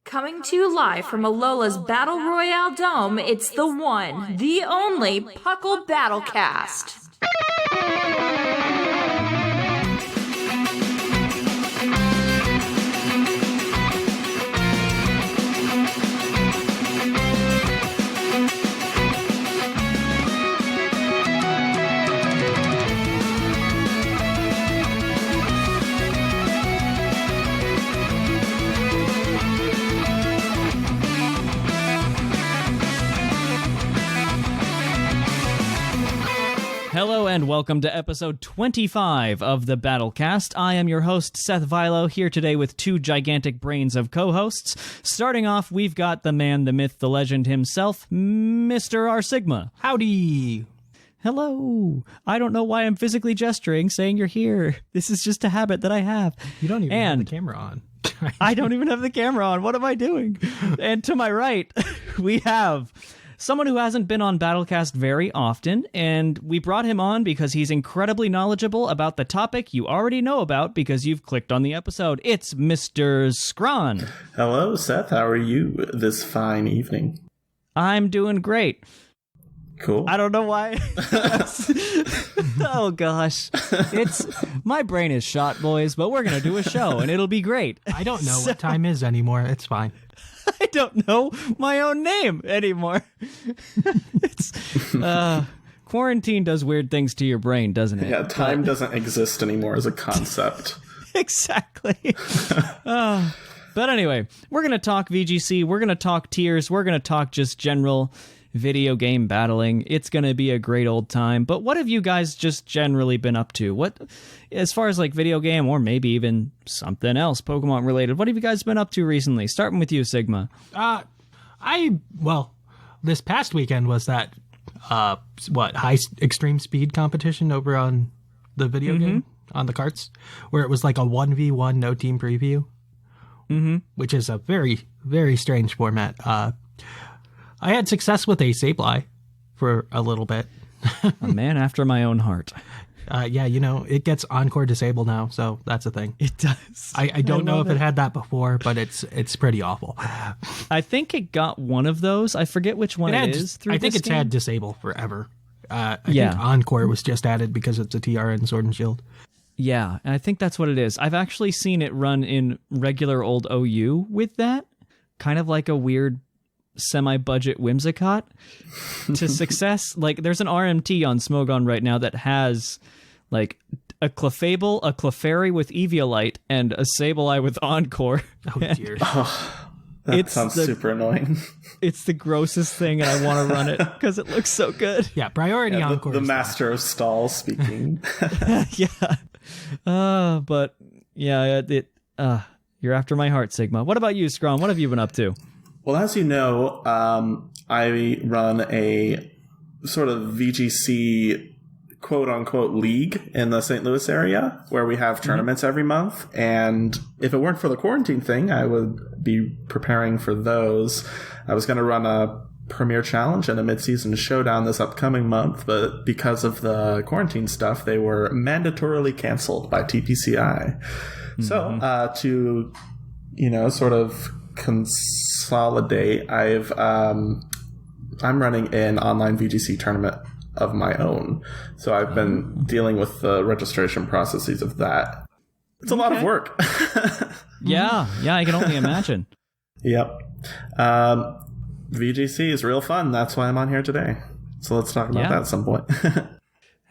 Coming to you live from Alola's Battle Royale Dome, it's the one, the only PUCL Battlecast. Hello and welcome to episode 25 of the Battlecast. I am your host, Seth Vilo, here today with two gigantic brains of co-hosts. Starting off, we've got the man, the myth, the legend himself, Mr. R Sigma. Howdy. Hello. I don't know why I'm physically gesturing, saying you're here. This is just a habit that I have. You don't even have the camera on. I don't even have the camera on. What am I doing? And to my right, we have someone who hasn't been on Battlecast very often, and we brought him on because he's incredibly knowledgeable about the topic you already know about because you've clicked on the episode. It's Mr. Zcron. Hello, Seth. How are you this fine evening? I'm doing great. Cool. I don't know why. Oh, gosh. My brain is shot, boys, but we're going to do a show, and it'll be great. I don't know what time is anymore. It's fine. I don't know my own name anymore. Quarantine does weird things to your brain, doesn't it? Yeah, time doesn't exist anymore as a concept. Exactly. But anyway, we're going to talk VGC, we're going to talk tiers, we're going to talk just general video game battling. It's going to be a great old time. But what have you guys just generally been up to? What, as far as like video game or maybe even something else Pokemon related, what have you guys been up to recently? Starting with you, Sigma. This past weekend was that high extreme speed competition over on the video game on the carts, where it was like a 1v1 no team preview, which is a very, very strange format. I had success with a Sableye for a little bit. A man after my own heart. Yeah, you know, it gets Encore disabled now, so that's a thing. It does. I don't know if it had that before, but it's pretty awful. I think it got one of those. I forget which one it is. I think it's had disable forever. I think Encore was just added because it's a TR in Sword and Shield. Yeah, and I think that's what it is. I've actually seen it run in regular old OU with that. Kind of like a weird semi-budget Whimsicott to success. Like, there's an RMT on Smogon right now that has like a Clefable, a Clefairy with Eviolite, and a Sableye with Encore. Oh dear. That sounds super annoying. It's the grossest thing, and I want to run it because it looks so good. Yeah, priority Encore. The master of stalls speaking. Yeah. But yeah, you're after my heart, Sigma. What about you, Scrum? What have you been up to? Well, as you know, I run a sort of VGC quote-unquote league in the St. Louis area where we have tournaments every month. And if it weren't for the quarantine thing, I would be preparing for those. I was going to run a Premier Challenge and a mid-season showdown this upcoming month, but because of the quarantine stuff, they were mandatorily canceled by TPCI. So to, sort of consolidate, I'm running an online VGC tournament of my own, so I've been dealing with the registration processes of that. It's a lot of work. yeah I can only imagine. Yep. VGC is real fun. That's why I'm on here today, so let's talk about that at some point.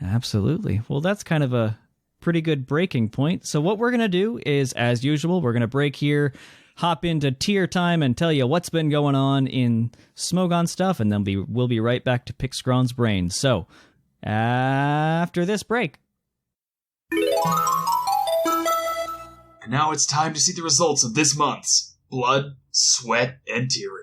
Absolutely. Well, that's kind of a pretty good breaking point. So what we're gonna do is, as usual, we're gonna break here, hop into tier time and tell you what's been going on in Smogon stuff, and then we'll be right back to pick Scron's brain. So, after this break. And now it's time to see the results of this month's Blood, Sweat, and Tearing.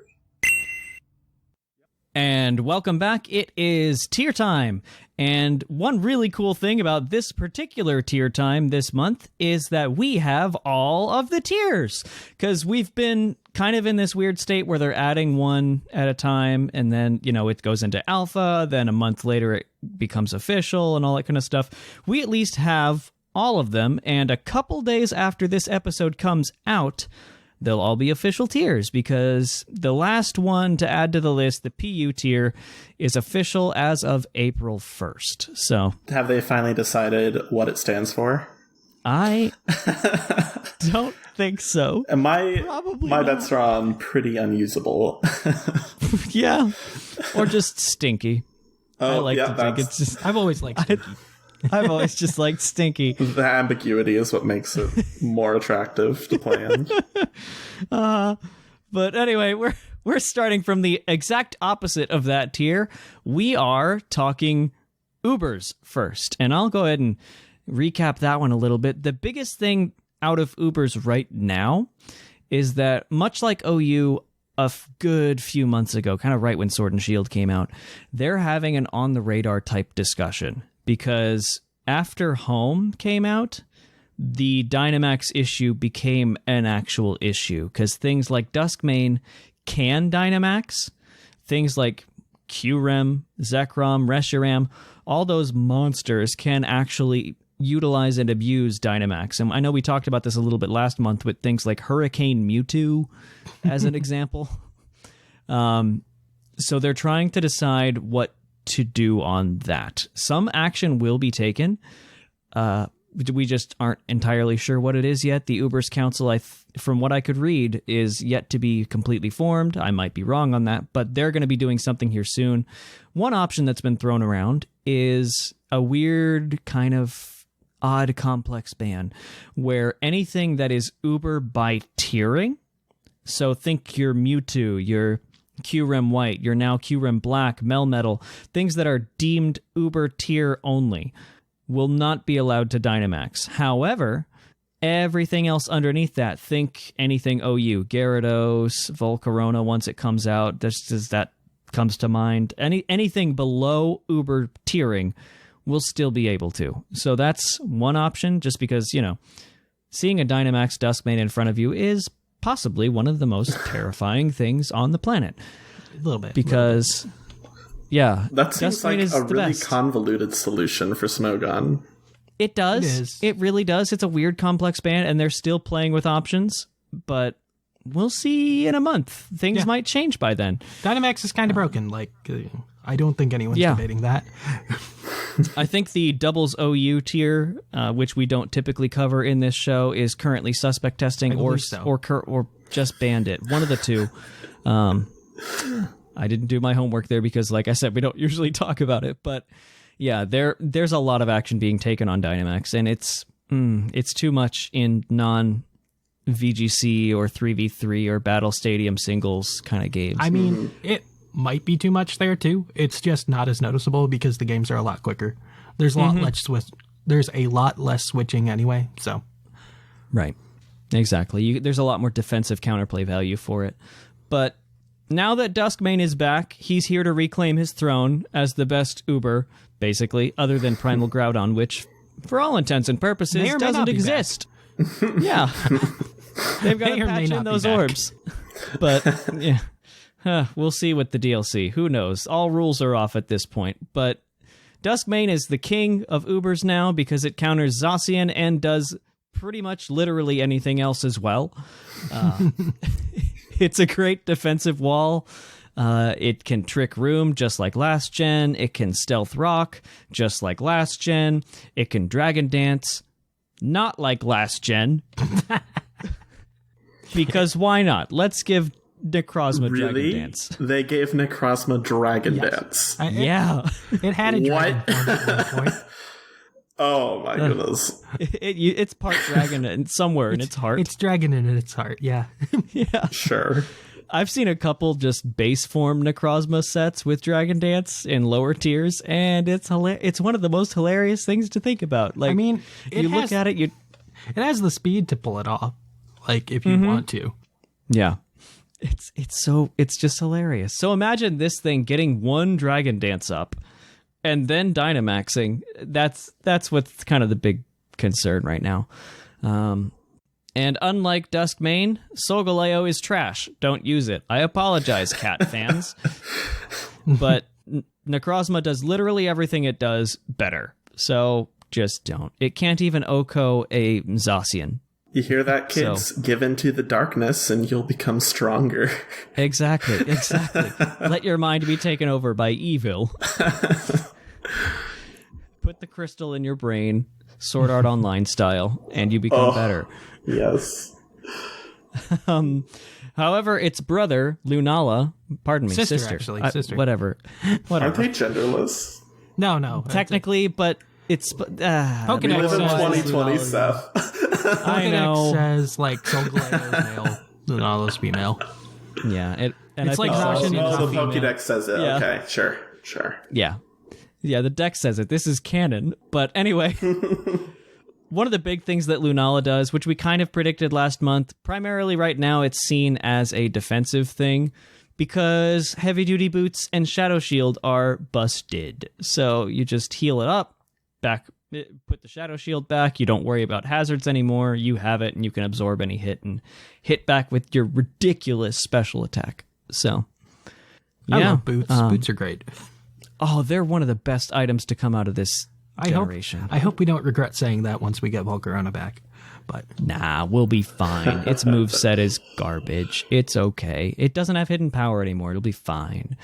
And welcome back. It is tier time. And one really cool thing about this particular tier time this month is that we have all of the tiers, because we've been kind of in this weird state where they're adding one at a time, and then, it goes into alpha, then a month later it becomes official and all that kind of stuff. We at least have all of them, and a couple days after this episode comes out, they'll all be official tiers because the last one to add to the list, the PU tier, is official as of April 1st. So, have they finally decided what it stands for? I don't think so. And my not. bets are on pretty unusable. Yeah. Or just stinky. I like to think it's just... I've always liked stinky. I've always just liked stinky. The ambiguity is what makes it more attractive to play in. But anyway, we're starting from the exact opposite of that tier. We are talking Ubers first. And I'll go ahead and recap that one a little bit. The biggest thing out of Ubers right now is that, much like OU a good few months ago, kind of right when Sword and Shield came out, they're having an on-the-radar type discussion. Because after Home came out, the Dynamax issue became an actual issue. Because things like Duskmane can Dynamax. Things like QREM, Zekrom, Reshiram, all those monsters can actually utilize and abuse Dynamax. And I know we talked about this a little bit last month with things like Hurricane Mewtwo as an example. So they're trying to decide what to do on that. Some action will be taken. We just aren't entirely sure what it is yet. The Ubers Council, from what I could read, is yet to be completely formed. I might be wrong on that, but they're going to be doing something here soon. One option that's been thrown around is a weird kind of odd complex ban where anything that is Uber by tiering, so think your Mewtwo, your QREM White, your now QREM Black, Melmetal, things that are deemed Uber tier only, will not be allowed to Dynamax. However, everything else underneath that, think anything OU, Gyarados, Volcarona once it comes out, that comes to mind. Anything below Uber tiering will still be able to. So that's one option, just because, seeing a Dynamax Duskmane in front of you is possibly one of the most terrifying things on the planet. A little bit. Because, yeah. That seems Duskmane like is a the really best. convoluted solution for Smogon. It does. It is. It really does. It's a weird, complex band, and they're still playing with options, but we'll see in a month. Things might change by then. Dynamax is kind of broken. I don't think anyone's debating that. I think the doubles OU tier, which we don't typically cover in this show, is currently suspect testing or just banned it. One of the two. I didn't do my homework there because, like I said, we don't usually talk about it. But yeah, there's a lot of action being taken on Dynamax, and it's too much in non-VGC or 3v3 or Battle Stadium singles kind of games. I mean, it might be too much there too. It's just not as noticeable because the games are a lot quicker. There's a lot less switching anyway. So, right, exactly. There's a lot more defensive counterplay value for it. But now that Duskmane is back, he's here to reclaim his throne as the best Uber, basically, other than Primal Groudon, which, for all intents and purposes, doesn't exist. Yeah, they've got to patch in those orbs. But yeah. We'll see with the DLC. Who knows? All rules are off at this point. But Duskmane is the king of Ubers now because it counters Zacian and does pretty much literally anything else as well. It's a great defensive wall. It can trick room just like last gen. It can stealth rock just like last gen. It can dragon dance not like last gen. Because why not? Let's give Necrozma Dragon Dance. They gave Necrozma Dragon Dance. It had a dragon form at one point. Oh my goodness. It's part dragon and somewhere in its heart. It's dragon in its heart, yeah. Yeah. Sure. I've seen a couple just base form Necrozma sets with Dragon Dance in lower tiers, and it's one of the most hilarious things to think about. Like, I mean, you look at it, it has the speed to pull it off, like if you want to. Yeah. It's just hilarious. So imagine this thing getting one Dragon Dance up and then Dynamaxing. That's what's kind of the big concern right now. And unlike Duskmane, Solgaleo is trash. Don't use it. I apologize, cat fans. But Necrozma does literally everything it does better. So just don't. It can't even Oko a Zacian. You hear that, kids? So- Give in to the darkness and you'll become stronger. Exactly. Let your mind be taken over by evil. Put the crystal in your brain, Sword Art Online style, and you become better. Yes. However, its brother, Lunala, pardon me, Sister, actually. Sister. Whatever. Aren't they genderless? No. Technically, but it's... We Pokedex live in says 2020, Seth. I know. Pokedex says, like, Solgaleo's male, Lunala's female. Yeah. And It's I like think Zacian Zacian is is Oh, a the female. Pokédex says it. Yeah. Okay, sure. Yeah, the deck says it. This is canon. But anyway, one of the big things that Lunala does, which we kind of predicted last month, primarily right now it's seen as a defensive thing because heavy duty boots and Shadow Shield are busted. So you just heal it up, put the Shadow Shield back. You don't worry about hazards anymore. You have it and you can absorb any hit and hit back with your ridiculous special attack. So, yeah. I love boots. Boots are great. Oh, they're one of the best items to come out of this generation. I hope we don't regret saying that once we get Volcarona back. But Nah, we'll be fine. Its moveset is garbage. It's okay. It doesn't have hidden power anymore. It'll be fine.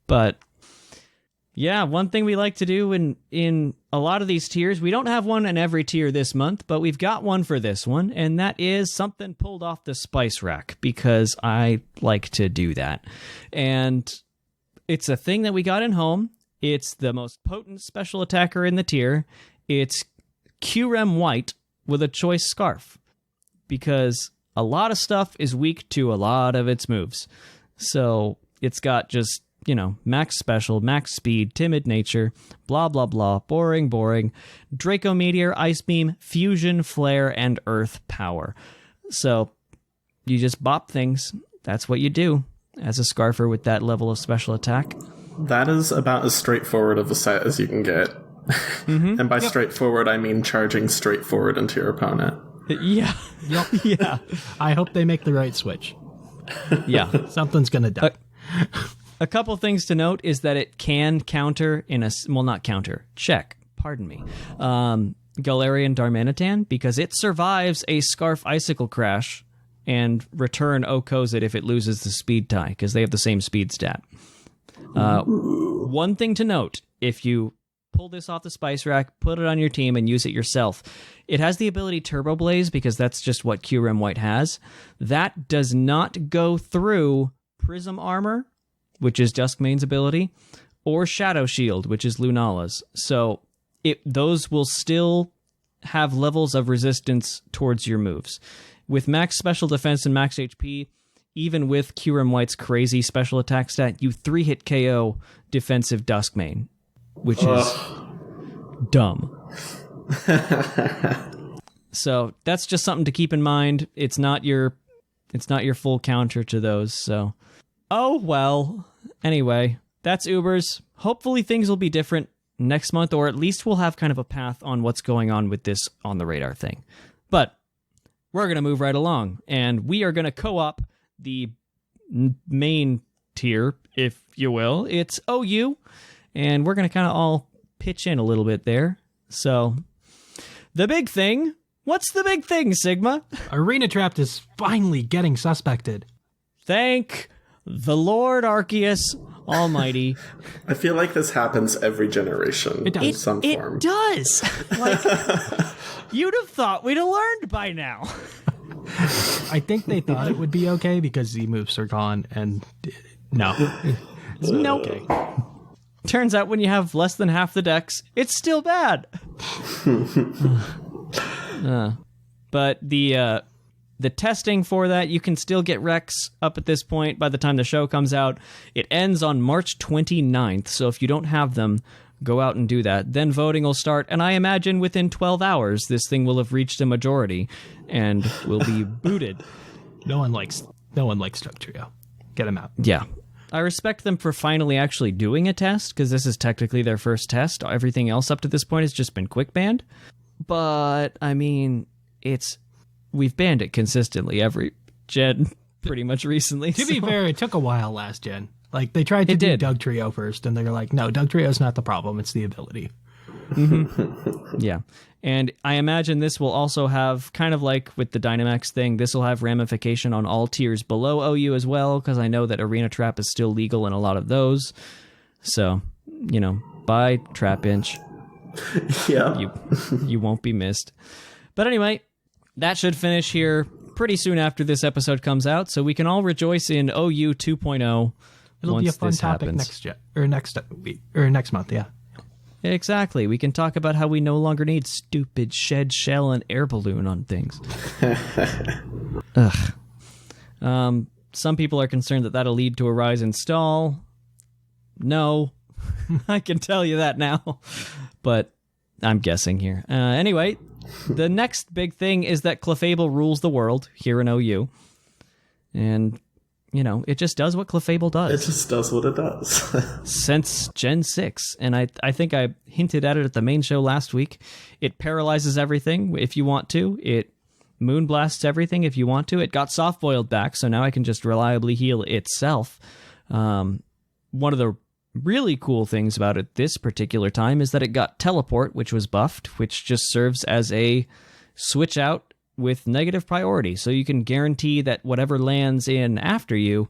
But yeah, one thing we like to do in a lot of these tiers, we don't have one in every tier this month, but we've got one for this one, and that is something pulled off the spice rack because I like to do that. And it's a thing that we got in home. It's the most potent special attacker in the tier. It's QREM White with a choice scarf because a lot of stuff is weak to a lot of its moves. So it's got just, max special, max speed, timid nature, blah, blah, blah, boring, Draco Meteor, Ice Beam, Fusion, Flare, and Earth Power. So you just bop things. That's what you do as a Scarfer with that level of special attack. That is about as straightforward of a set as you can get. And by straightforward, I mean charging straight forward into your opponent. Yeah. Yep. Yeah. I hope they make the right switch. Yeah. Something's going to die. A couple things to note is that it can counter Galarian Darmanitan because it survives a Scarf Icicle Crash and return Okozit if it loses the speed tie because they have the same speed stat. One thing to note, if you pull this off the spice rack, put it on your team, and use it yourself, it has the ability Turbo Blaze because that's just what QREM White has. That does not go through Prism Armor, which is Duskmane's ability, or Shadow Shield, which is Lunala's. So those will still have levels of resistance towards your moves. With max special defense and max HP, even with QREM White's crazy special attack stat, you 3-hit KO defensive Duskmane, which is dumb. So that's just something to keep in mind. It's not your full counter to those. So, oh well. Anyway, that's Ubers. Hopefully things will be different next month, or at least we'll have kind of a path on what's going on with this on the radar thing. But we're going to move right along, and we are going to co-op the main tier, if you will. It's OU, and we're going to kind of all pitch in a little bit there. So, the big thing. What's the big thing, Sigma? Arena Trapped is finally getting suspected. Thank the Lord Arceus Almighty. I feel like this happens every generation in some form. It does. Like, you'd have thought we'd have learned by now. I think they thought it would be okay because Z moves are gone, and no. It's not Nope. okay. Turns out when you have less than half the decks, it's still bad. But the testing for that, you can still get Rex up at this point by the time the show comes out. It ends on March 29th, so if you don't have them, go out and do that. Then voting will start, and I imagine within 12 hours, this thing will have reached a majority and will be booted. No one likes Doug Trio. Get him out. Yeah. I respect them for finally actually doing a test, because this is technically their first test. Everything else up to this point has just been quick banned. But, I mean, we've banned it consistently every gen pretty much recently. To be fair, it took a while last gen. Like, they tried to do Doug Trio first, and they were like, no, Doug Trio's not the problem, it's the ability. Yeah. And I imagine this will also have, kind of like with the Dynamax thing, this will have ramification on all tiers below OU as well, because I know that Arena Trap is still legal in a lot of those. So, buy Trap Inch. Yeah. You won't be missed. But anyway, that should finish here pretty soon after this episode comes out, so we can all rejoice in OU 2.0. It'll be a fun topic happens. next week or next month. Yeah. Exactly. We can talk about how we no longer need stupid shed, shell, and air balloon on things. Ugh. Some people are concerned that that'll lead to a rise in stall. No, I can tell you that now, but I'm guessing here. Anyway, the next big thing is that Clefable rules the world here in OU. And, it just does what Clefable does. It just does what it does. Since Gen 6. And I think I hinted at it at the main show last week. It paralyzes everything if you want to. It moonblasts everything if you want to. It got soft-boiled back, so now I can just reliably heal itself. One of the really cool things about it this particular time is that it got Teleport, which was buffed, which just serves as a switch out with negative priority, so you can guarantee that whatever lands in after you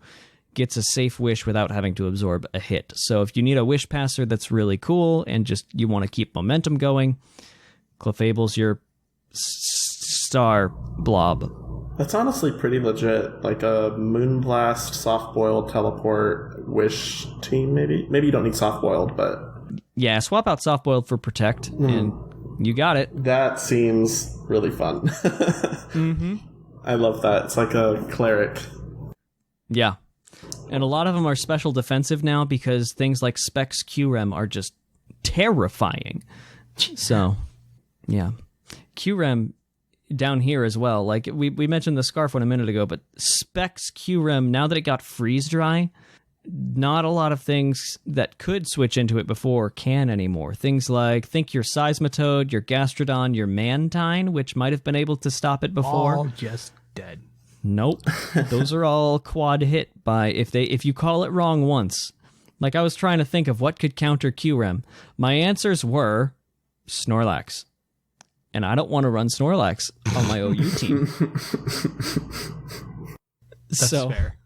gets a safe wish without having to absorb a hit. So if you need a wish passer that's really cool and just you want to keep momentum going, Clefable's your star blob. That's honestly pretty legit. Like a Moonblast, Soft-Boiled, Teleport, Wish team, maybe? Maybe you don't need Soft-Boiled, but... Yeah, swap out Soft-Boiled for Protect, and you got it. That seems really fun. I love that. It's like a cleric. Yeah. And a lot of them are special defensive now because things like Specs QREM are just terrifying. So, yeah. QREM down here as well. Like, we mentioned the Scarf one a minute ago, but Specs QREM, now that it got Freeze Dry, not a lot of things that could switch into it before can anymore. Things like, think your Seismitoad, your Gastrodon, your Mantine, which might have been able to stop it before. All just dead. Nope. Those are all quad hit by if you call it wrong once. Like, I was trying to think of what could counter QREM. My answers were Snorlax. And I don't want to run Snorlax on my OU team. That's fair.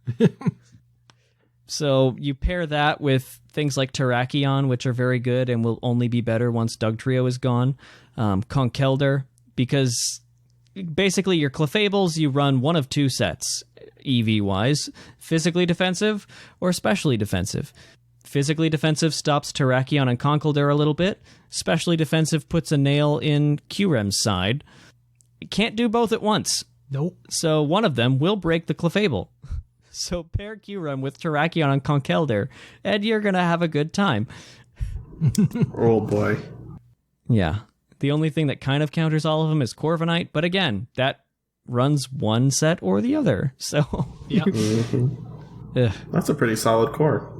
So you pair that with things like Terrakion, which are very good and will only be better once Dugtrio is gone. Conkeldurr, because basically your Clefables, you run one of two sets, EV-wise, physically defensive or specially defensive. Physically defensive stops Terrakion and Conkeldurr a little bit. Specially defensive puts a nail in QREM's side. You can't do both at once. Nope. So one of them will break the Clefable. So pair QREM with Terrakion and Conkeldurr, and you're going to have a good time. Oh boy. Yeah. The only thing that kind of counters all of them is Corviknight, but again, that runs one set or the other. So Yeah. That's a pretty solid core.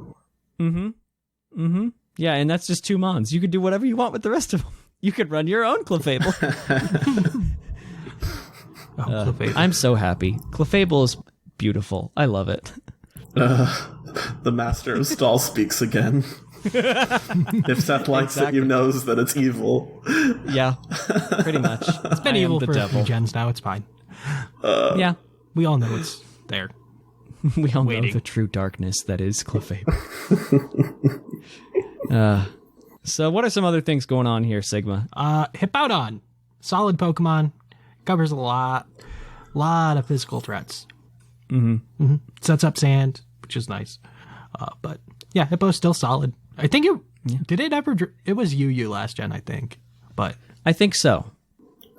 Yeah, and that's just 2 mons. You could do whatever you want with the rest of them. You could run your own Clefable. Clefable. I'm so happy. Clefable is beautiful. I love it. The master of stall speaks again. If Seth likes it, you knows that it's evil. Yeah, pretty much. It's been evil for a few gens now. It's fine. Yeah. We all know it's there. We all know Waiting. the true darkness that is Clefable. So what are some other things going on here, Sigma? Hippowdon. Solid Pokemon. Covers a lot of physical threats. Sets up sand, which is nice. But yeah, Hippo's still solid. I think did it ever, it was UU last gen, I think. But I think so.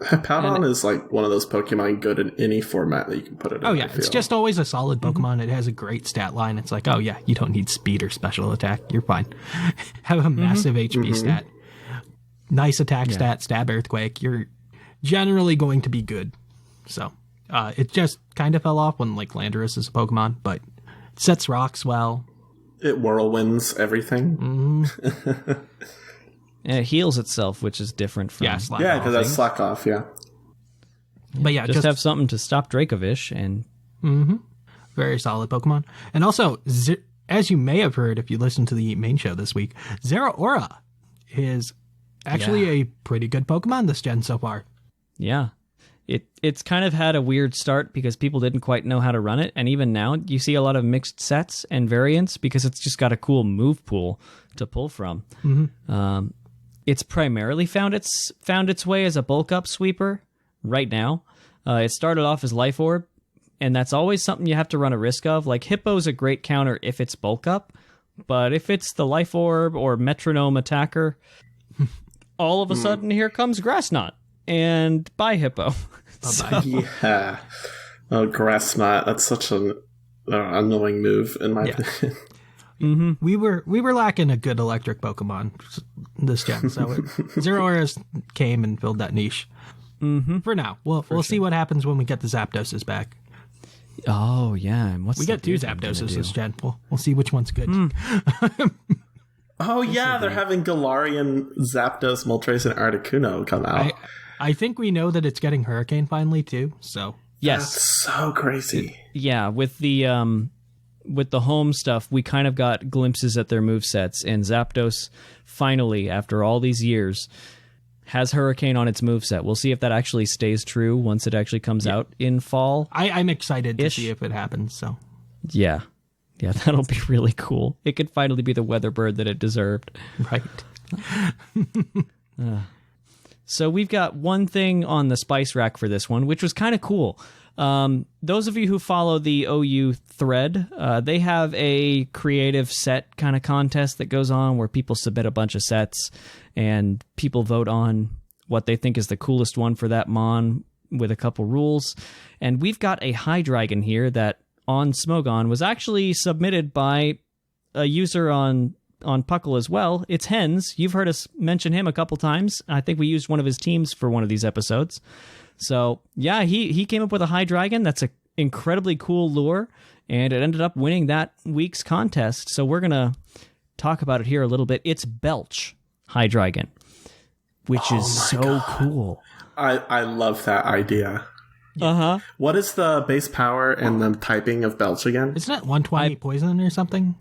Hippowdon is like one of those Pokemon good in any format that you can put it in. oh yeah, I it's feel. just always a solid Pokemon. It has a great stat line. It's like, oh yeah, you don't need speed or special attack. You're fine. Have a massive HP stat. Nice attack stat, stab earthquake. You're generally going to be good. So it just kind of fell off when like Landorus is a Pokemon, but it sets rocks well. It whirlwinds everything. And it heals itself, which is different from... Slack Yeah, off. because that's slack off, yeah. But yeah, just have something to stop Dracovish and... very solid Pokemon. And also, as you may have heard if you listened to the main show this week, Zeraora is Actually, a pretty good Pokemon this gen so far. Yeah. It's kind of had a weird start because people didn't quite know how to run it, and even now you see a lot of mixed sets and variants because it's just got a cool move pool to pull from. It's primarily found its way as a bulk up sweeper right now. It started off as Life Orb, and that's always something you have to run a risk of. Like, Hippo's a great counter if it's bulk up, but if it's the Life Orb or Metronome attacker, all of a sudden here comes Grass Knot, and bye Hippo. Yeah. Oh, Grass Knot. That's such an annoying move, in my opinion. We were lacking a good electric Pokemon this gen, so Zero Auras came and filled that niche. For now, we'll see what happens when we get the Zapdoses back. Oh yeah, and we got 2 Zapdoses this gen. We'll see which one's good. Oh yeah, they're having Galarian, Zapdos, Moltres, and Articuno come out. I think we know that it's getting Hurricane finally too. So yes, that's so crazy. Yeah, with the home stuff, we kind of got glimpses at their movesets, and Zapdos finally, after all these years, has Hurricane on its moveset. We'll see if that actually stays true once it actually comes out in fall. I'm excited to see if it happens. So yeah, that'll be really cool. It could finally be the weather bird that it deserved. Right. So we've got one thing on the spice rack for this one, which was kind of cool. Those of you who follow the OU thread, they have a creative set kind of contest that goes on where people submit a bunch of sets and people vote on what they think is the coolest one for that mon with a couple rules. And we've got a Hydreigon here that on Smogon was actually submitted by a user on PUCL as well. It's Hens. You've heard us mention him a couple times. I think we used one of his teams for one of these episodes. So yeah, he came up with a Hydreigon. That's an incredibly cool lure, and it ended up winning that week's contest. So we're gonna talk about it here a little bit. It's Belch Hydreigon, which is so God. cool. I love that idea. What is the base power and the typing of Belch again? Isn't it 120 poison or something?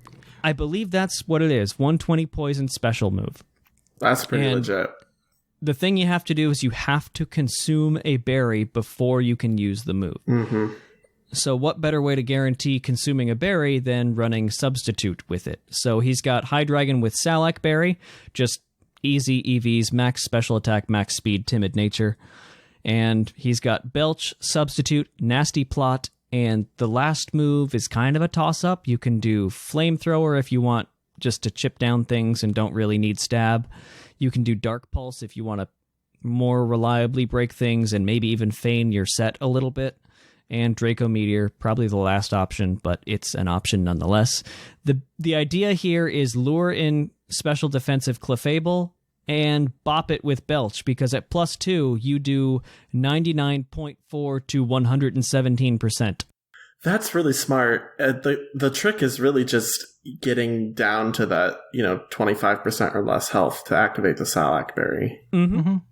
I believe that's what it is. 120 poison special move. That's pretty legit. The thing you have to do is you have to consume a berry before you can use the move. So what better way to guarantee consuming a berry than running Substitute with it? So he's got Hydreigon with Salac Berry, just easy EVs, max special attack, max speed, timid nature. And he's got Belch, Substitute, Nasty Plot, and the last move is kind of a toss-up. You can do Flamethrower if you want just to chip down things and don't really need Stab. You can do Dark Pulse if you want to more reliably break things and maybe even feign your set a little bit. And Draco Meteor, probably the last option, but it's an option nonetheless. The idea here is lure in special defensive Clefable and bop it with Belch, because at +2, you do 99.4 to 117%. That's really smart. The trick is really just getting down to that, 25% or less health to activate the Salac Berry.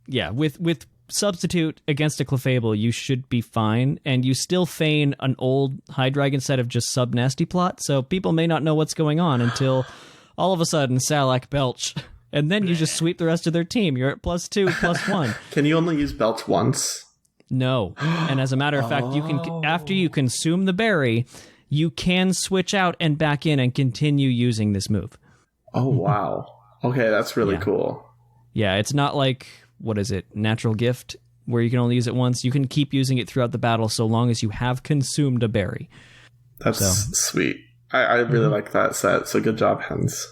Yeah, with Substitute against a Clefable, you should be fine, and you still feign an old Hydreigon set of just sub-Nasty Plot, so people may not know what's going on until all of a sudden Salac Belch, and then you just sweep the rest of their team. You're at +2, +1. Can you only use Belch once? No. And as a matter of fact, you can, after you consume the berry, you can switch out and back in and continue using this move. Oh, wow. Okay, that's really cool. Yeah, it's not like, what is it, Natural Gift, where you can only use it once. You can keep using it throughout the battle so long as you have consumed a berry. That's sweet. I really like that set, so good job, Hens.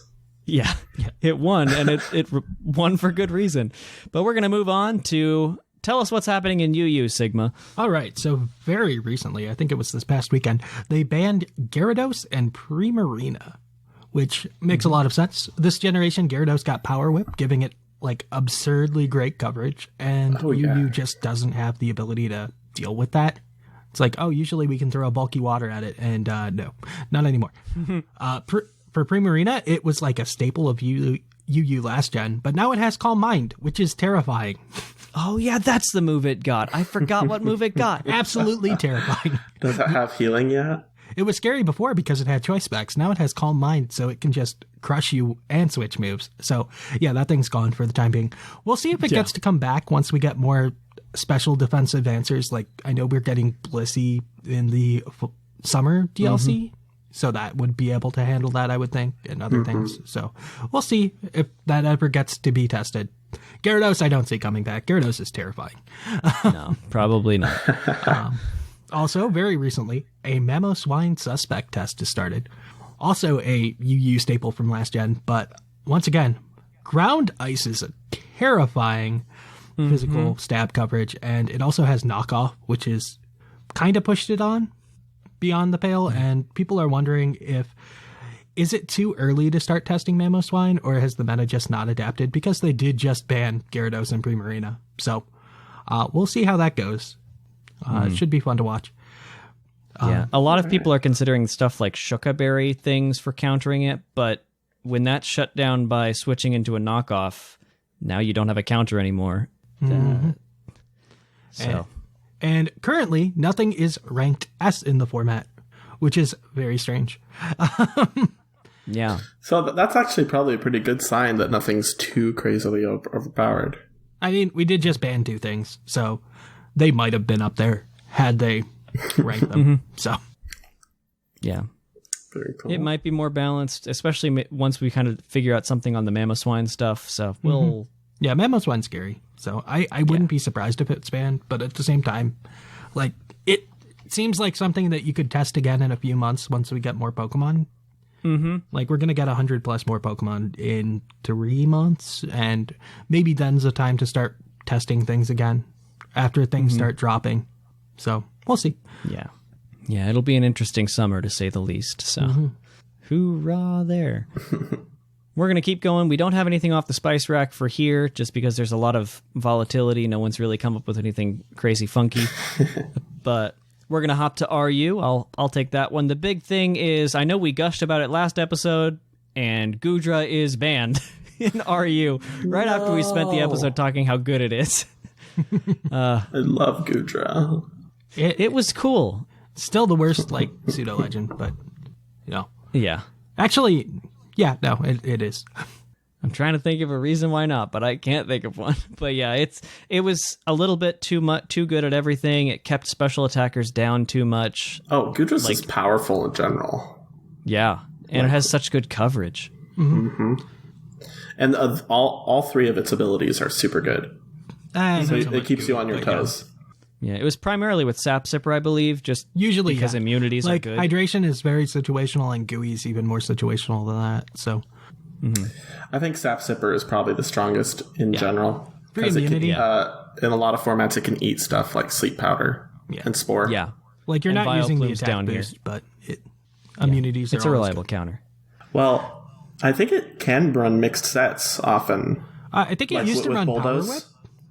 Yeah, it won, and it won for good reason. But we're going to move on to tell us what's happening in UU, Sigma. All right, so very recently, I think it was this past weekend, they banned Gyarados and Primarina, which makes a lot of sense. This generation, Gyarados got Power Whip, giving it like absurdly great coverage, and UU just doesn't have the ability to deal with that. It's like, usually we can throw a bulky water at it, and no, not anymore. For Primarina, it was like a staple of UU last gen, but now it has Calm Mind, which is terrifying. Oh yeah, that's the move it got. I forgot what move it got. Absolutely terrifying. Does it have healing yet? It was scary before because it had choice specs. Now it has Calm Mind, so it can just crush you and switch moves. So, yeah, that thing's gone for the time being. We'll see if it gets to come back once we get more special defensive answers. Like, I know we're getting Blissey in the summer DLC, so that would be able to handle that, I would think, and other things. So, we'll see if that ever gets to be tested. Gyarados, I don't see coming back. Gyarados is terrifying. No, probably not. Also, very recently, a Mamoswine suspect test has started. Also a UU staple from last gen, but once again, ground ice is a terrifying physical stab coverage, and it also has knockoff, which is kind of pushed it on beyond the pale, and people are wondering is it too early to start testing Mamoswine, or has the meta just not adapted? Because they did just ban Gyarados and Primarina. So we'll see how that goes. It should be fun to watch. Yeah, a lot of people are considering stuff like Shuka Berry things for countering it, but when that's shut down by switching into a knockoff, now you don't have a counter anymore. And currently, nothing is ranked S in the format, which is very strange. Yeah. So that's actually probably a pretty good sign that nothing's too crazily overpowered. I mean, we did just ban 2 things, so they might have been up there had they ranked them. So, yeah. Very cool. It might be more balanced, especially once we kind of figure out something on the Mamoswine stuff. So we'll... Yeah, Mamoswine's scary. So I wouldn't be surprised if it's banned, but at the same time, like, it seems like something that you could test again in a few months once we get more Pokemon. Like, we're going to get 100 plus more Pokemon in 3 months, and maybe then's the time to start testing things again after things start dropping. So, we'll see. Yeah. Yeah, it'll be an interesting summer, to say the least. So, hoorah there. We're going to keep going. We don't have anything off the spice rack for here, just because there's a lot of volatility. No one's really come up with anything crazy funky. But we're going to hop to RU. I'll take that one. The big thing is, I know we gushed about it last episode, and Goodra is banned in RU right after we spent the episode talking how good it is. I love Goodra. It was cool. Still the worst, like, pseudo-legend, but, you know. Yeah. Actually, yeah, no, it is. I'm trying to think of a reason why not, but I can't think of one. But yeah, it was a little bit too good at everything. It kept special attackers down too much. Oh, Goodra's is powerful in general. Yeah, and it has such good coverage. And all 3 of its abilities are super good. So it keeps you on your toes. Yeah, it was primarily with Sap Sipper, I believe, just usually because immunities are good. Hydration is very situational, and Gooey is even more situational than that. So, I think Sap Sipper is probably the strongest in general. For immunity, in a lot of formats, it can eat stuff like Sleep Powder and Spore. Yeah, like you're and not using the Vileplume's attack down boost, here. but immunities are it's a reliable counter. Well, I think it can run mixed sets often. I think it used to run Bulldoze. Power Whip,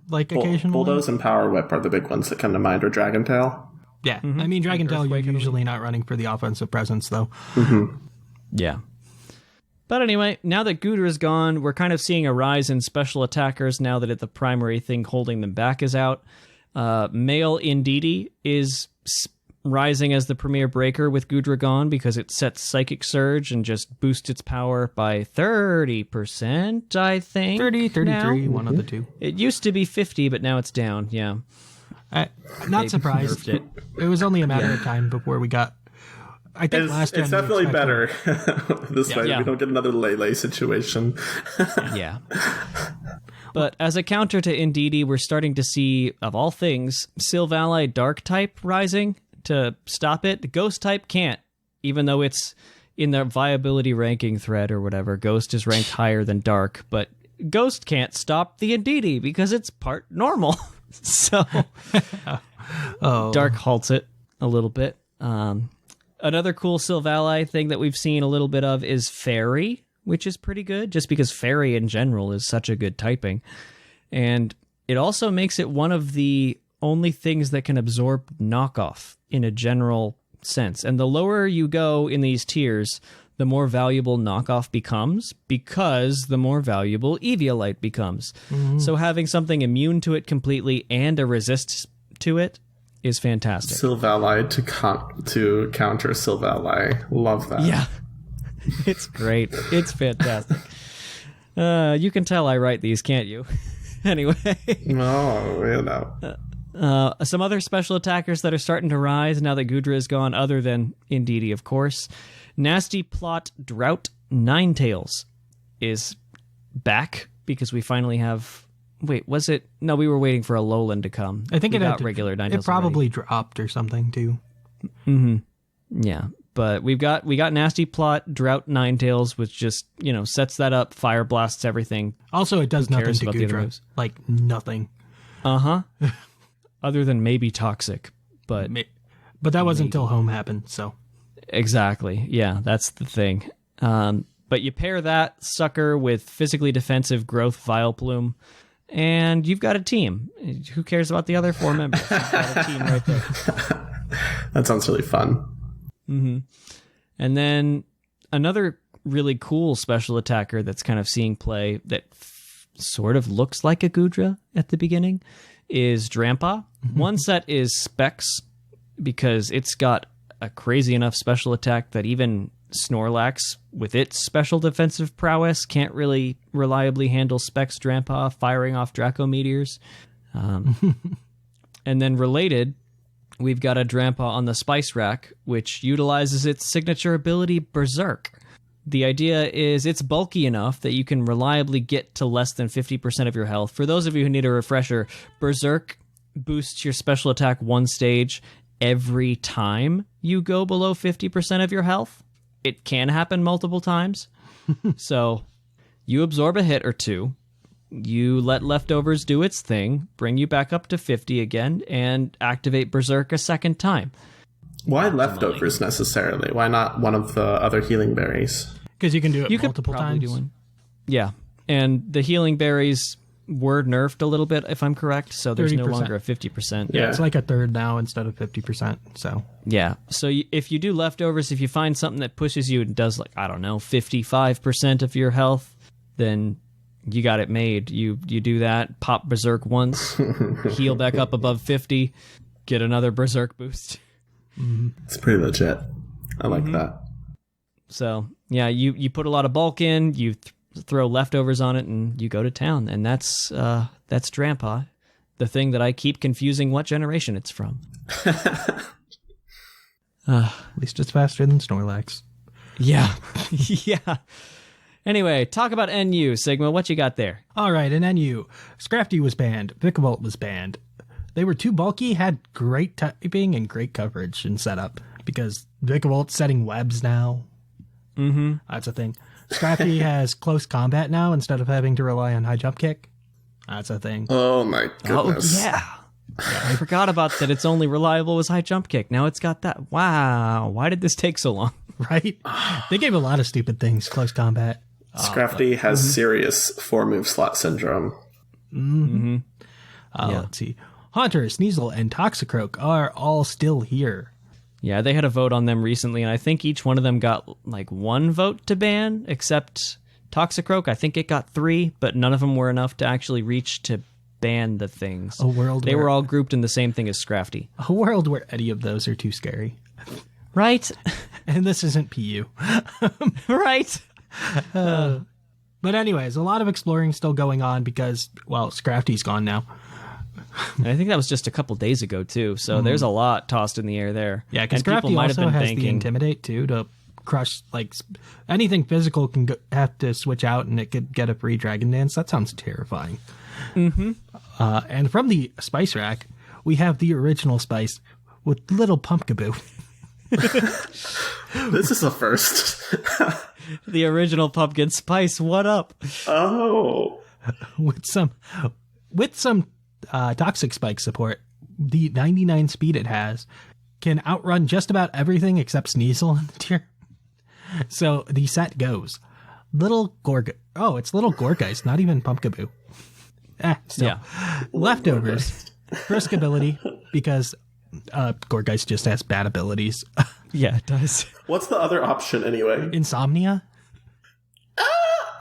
like occasionally. Bulldoze and Power Whip are the big ones that come to mind, or Dragon Tail. Yeah, I mean, Dragon Tail, you're usually not running for the offensive presence, though. Yeah. But anyway, now that Goodra is gone, we're kind of seeing a rise in special attackers now that the primary thing holding them back is out. Male Indeedee is rising as the premier breaker with Goodra gone because it sets Psychic Surge and just boosts its power by 30%, I think. 30, 33, one of the two. It used to be 50, but now it's down, yeah. Not surprised. It was only a matter of time before we got... I think last it's definitely better this way. Yeah. We don't get another Lele situation. Yeah. But as a counter to Indeedee, we're starting to see, of all things, Silvally Dark type rising to stop it. Ghost type can't, even though it's in the viability ranking thread or whatever. Ghost is ranked higher than Dark, but Ghost can't stop the Indeedee because it's part normal. So Dark halts it a little bit. Another cool Silvally thing that we've seen a little bit of is Fairy, which is pretty good, just because Fairy in general is such a good typing. And it also makes it one of the only things that can absorb knockoff in a general sense. And the lower you go in these tiers, the more valuable knockoff becomes, because the more valuable Eviolite becomes. So having something immune to it completely and a resist to it is fantastic. Sylvali to counter Sylvali. Love that. Yeah. It's great. It's fantastic. You can tell I write these, can't you? Anyway. No, you know. Some other special attackers that are starting to rise now that Gudra is gone, other than Indeedee, of course. Nasty Plot Drought Ninetails is back because we finally have... Wait, was it? No, we were waiting for a Alolan to come. I think we it got had regular Ninetales. It probably dropped or something too. Mm-hmm. Yeah, but we got Nasty Plot Drought Ninetails, which just sets that up, fire blasts everything. Also, it does nothing to about the other Gudra. moves? Like nothing. Other than maybe Toxic, but that wasn't until home happened. So exactly, yeah, that's the thing. But you pair that sucker with physically defensive Growth Vileplume, and you've got a team. Who cares about the other 4 members? You've got a team right there. That sounds really fun. Mm-hmm. And then another really cool special attacker that's kind of seeing play that sort of looks like a Gudra at the beginning is Drampa. One set is Specs because it's got a crazy enough special attack that even Snorlax, with its special defensive prowess, can't really reliably handle Specs Drampa firing off Draco Meteors. And then related, we've got a Drampa on the Spice Rack, which utilizes its signature ability, Berserk. The idea is it's bulky enough that you can reliably get to less than 50% of your health. For those of you who need a refresher, Berserk boosts your special attack 1 stage every time you go below 50% of your health. It can happen multiple times. So you absorb a hit or 2, you let leftovers do its thing, bring you back up to 50 again, and activate Berserk a second time. Why leftovers necessarily? Why not one of the other healing berries? Because you can do it You multiple could probably times. do one. Yeah, and the healing berries were nerfed a little bit, if I'm correct, so there's no 30%. longer a 50%. Yeah. It's like a third now instead of 50%. So Yeah, so if you do leftovers, if you find something that pushes you and does 55% of your health, then you got it made. You do that, pop Berserk once, heal back up above 50, get another Berserk boost. It's pretty legit. I like that. So yeah, you put a lot of bulk in, you throw leftovers on it, and you go to town. And that's Drampa, the thing that I keep confusing what generation it's from. at least it's faster than Snorlax. Yeah, yeah. Anyway, talk about NU, Sigma. What you got there? All right, in NU, Scrafty was banned. Vikavolt was banned. They were too bulky, had great typing and great coverage and setup because Vikavolt's setting webs now. Mm-hmm. That's a thing. Scrafty has close combat now instead of having to rely on high jump kick. That's a thing. Oh my goodness. Oh, yeah. I forgot about that. It's only reliable as high jump kick. Now it's got that. Wow. Why did this take so long? Right? They gave a lot of stupid things, close combat. Scrafty has serious 4-move slot syndrome. Let's see. Haunter, Sneasel, and Toxicroak are all still here. Yeah, they had a vote on them recently, and I think each one of them got 1 vote to ban, except Toxicroak. I think it got 3, but none of them were enough to actually reach to ban the things. They were all grouped in the same thing as Scrafty. A world where any of those are too scary. Right? And this isn't PU. Right? But anyways, a lot of exploring still going on because, Scrafty's gone now. And I think that was just a couple days ago, too, so there's a lot tossed in the air there. Yeah, because people Scrafty might have also been has thinking, the Intimidate, too, to crush, anything physical can have to switch out and it could get a free Dragon Dance. That sounds terrifying. Mm-hmm. And from the Spice Rack, we have the original Spice with Little Pumpkaboo. This is a first. the original Pumpkin Spice, what up? Oh. with some Toxic Spike support. The 99 speed it has can outrun just about everything except Sneasel in the tier. So the set goes Little Gorga. Oh, it's Little Gorgeist, not even Pumpkaboo. Still. Yeah. Leftovers. Frisk ability, because Gorgeist just has bad abilities. Yeah, it does. What's the other option anyway? Insomnia?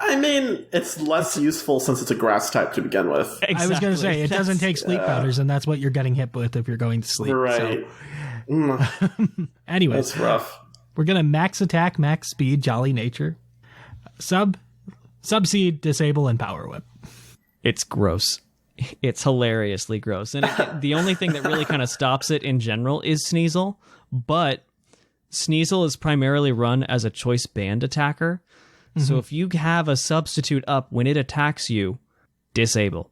I mean, it's less useful since it's a grass type to begin with. Exactly. I was going to say, it doesn't take sleep powders, and that's what you're getting hit with if you're going to sleep. Right. So. Anyways, That's rough. we're going to max attack, max speed, jolly nature, subseed, disable, and power whip. It's gross. It's hilariously gross. And the only thing that really kind of stops it in general is Sneasel, but Sneasel is primarily run as a choice band attacker. So if you have a substitute up when it attacks you, disable.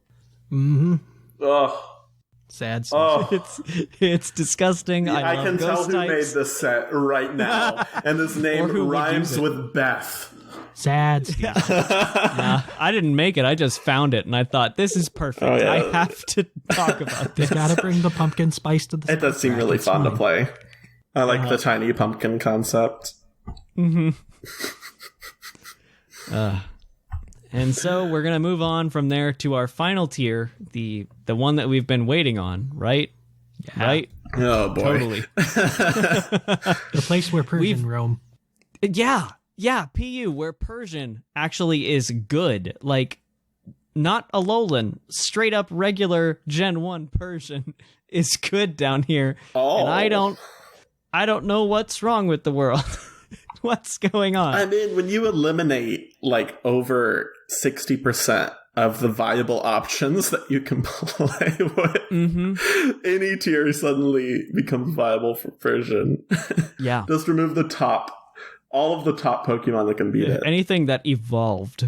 Ugh. Sad. Oh. It's disgusting. I love can tell ghost who made types. this set right now, and his Or name who would rhymes use it. with Beth. Sad. Nah, I didn't make it. I just found it, and I thought, this is perfect. Oh, yeah. I have to talk about this. Got to bring the pumpkin spice to the. It does seem really It's fun to fine. play. I like the tiny pumpkin concept. And so we're going to move on from there to our final tier, the one that we've been waiting on, right? Yeah. Right? Oh boy. Totally. The place where Persian roam. Yeah, PU, where Persian actually is good. Like, not Alolan, straight up regular Gen 1 Persian is good down here. Oh. And I don't know what's wrong with the world. What's going on? I mean, when you eliminate like over 60% of the viable options that you can play with, any tier suddenly becomes viable for Persian. Yeah. Just remove all of the top Pokemon that can beat it. Anything that evolved.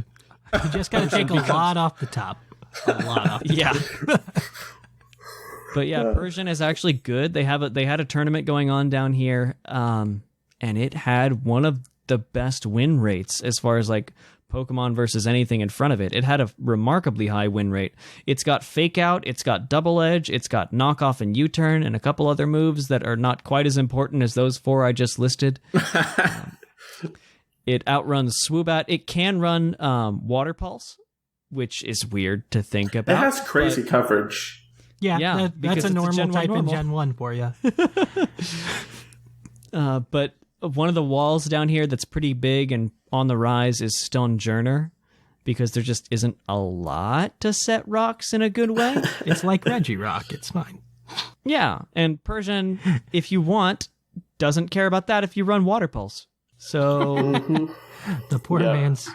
You just got to take a lot off the top. A lot off. Yeah. But yeah, Persian is actually good. They had a tournament going on down here, and it had one of the best win rates as far as like Pokemon versus anything in front of it. It had a remarkably high win rate. It's got Fake Out, it's got Double Edge, it's got Knockoff and U-Turn, and a couple other moves that are not quite as important as those four I just listed. It outruns Swoobat. It can run Water Pulse, which is weird to think about. It has crazy coverage. Yeah, because that's a it's a normal Gen 1 type in normal. Gen 1 for you. But one of the walls down here that's pretty big and on the rise is Stonejourner, because there just isn't a lot to set rocks in a good way. It's like Regirock. It's fine. Yeah, and Persian, if you want, doesn't care about that if you run Water Pulse. So, The poor man's.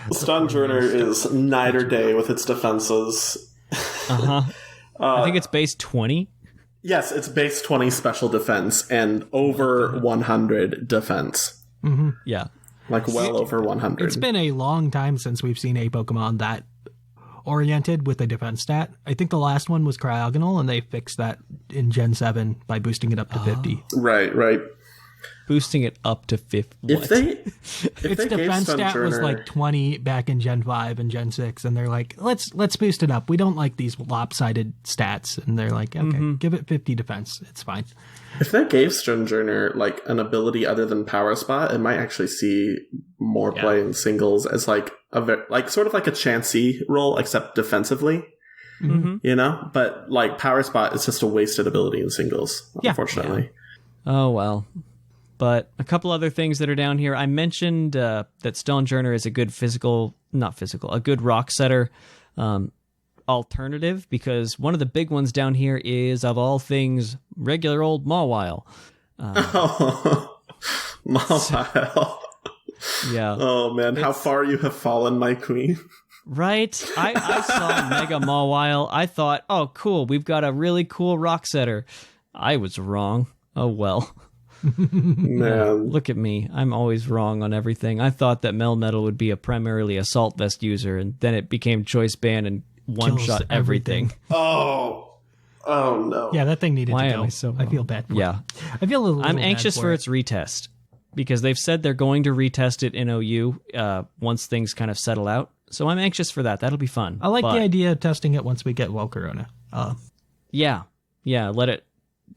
Stonejourner is night or day with its defenses. I think it's base 20. Yes, it's base 20 special defense and over 100 defense. Yeah. Like well over 100. It's been a long time since we've seen a Pokemon that oriented with a defense stat. I think the last one was Cryogonal, and they fixed that in Gen 7 by boosting it up to 50. Right. Boosting it up to 50. If Its they gave defense stat was Stonejourner- like 20 back in Gen 5 and Gen 6, and they're like, let's boost it up. We don't like these lopsided stats. And they're like, okay, give it 50 defense. It's fine. If they gave Stonejourner like an ability other than Power Spot, it might actually see more play in singles as like sort of like a Chansey role, except defensively. You know, but like Power Spot is just a wasted ability in singles, unfortunately. Oh, well. But a couple other things that are down here. I mentioned that Stonejourner is a good a good rock setter alternative, because one of the big ones down here is, of all things, regular old Mawile. Mawile. Yeah. Oh man, how far you have fallen, my queen. Right? I saw Mega Mawile. I thought, oh, cool, we've got a really cool rock setter. I was wrong. Oh, well. Man. Look at me. I'm always wrong on everything. I thought that Melmetal would be a primarily Assault Vest user, and then it became Choice Band and one-shot Kills everything. Oh no. Yeah, that thing needed Why to am go. I so I feel wrong? bad for Yeah. it. I feel a little I'm bad anxious for it. its retest, because they've said they're going to retest it in OU once things kind of settle out. So I'm anxious for that. That'll be fun. I like But, the idea of testing it once we get Volcarona. Yeah. Let it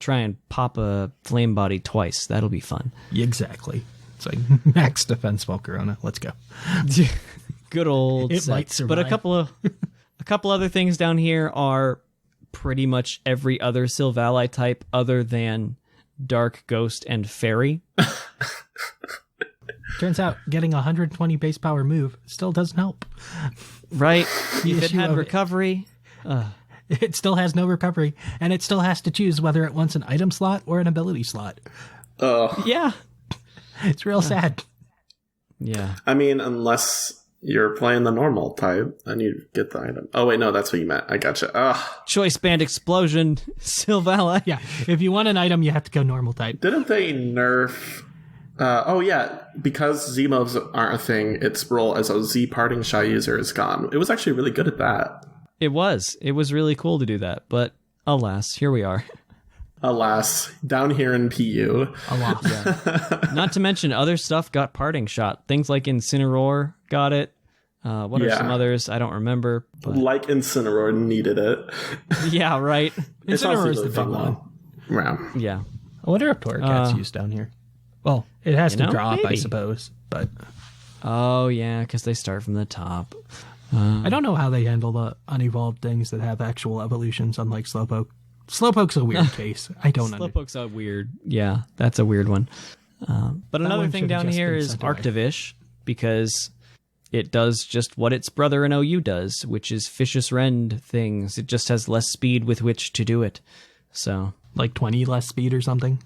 try and pop a flame body twice. That'll be fun. Exactly. It's like max defense Volcarona. Let's go. Good old It might sets. But a survive. couple other things down here are pretty much every other Sylvali type other than Dark, Ghost, and Fairy. Turns out getting a 120 base power move still doesn't help. Right? If it issue had of it. recovery. It still has no recovery, and it still has to choose whether it wants an item slot or an ability slot. Yeah. It's real sad. Yeah. I mean, unless you're playing the normal type, then you get the item. Oh, wait, no, that's what you meant. I gotcha. Ugh. Choice band explosion, Sylvala. Yeah, if you want an item, you have to go normal type. Didn't they nerf... oh, yeah, because Z-moves aren't a thing, its role as a Z-parting shy user is gone. It was actually really good at that. It was. It was really cool to do that, but alas, here we are. Alas, down here in PU. Alas. Not to mention other stuff got parting shot. Things like Incineroar got it. What are some others? I don't remember. But... Like Incineroar needed it. Yeah, right. Incineroar is the big one. Yeah. Yeah. I wonder if Torracat's used down here. Well, it has to drop, maybe. I suppose. But Oh, yeah, because they start from the top. I don't know how they handle the unevolved things that have actual evolutions, unlike Slowpoke. Slowpoke's a weird case. I don't know. Slowpoke's a weird. Yeah, that's a weird one. But another one thing should've down just here been is sent away. Arctivish, because it does just what its brother in OU does, which is Vicious Rend things. It just has less speed with which to do it. So Like 20 less speed or something?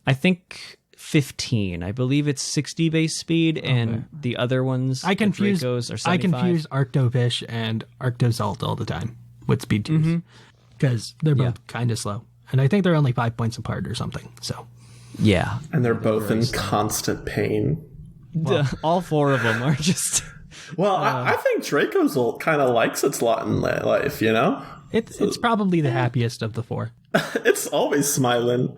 I think 15. I believe it's 60 base speed, and the other ones, I confuse the Dracos, are 75. I confuse Arctovish and Arctozalt all the time with speed 2s. Because they're both kind of slow. And I think they're only 5 points apart or something. So Yeah. And they're both in constant pain. All four of them are just... Well, I think Dracozolt kind of likes its lot in life, you know? it's probably the happiest of the four. It's always smiling.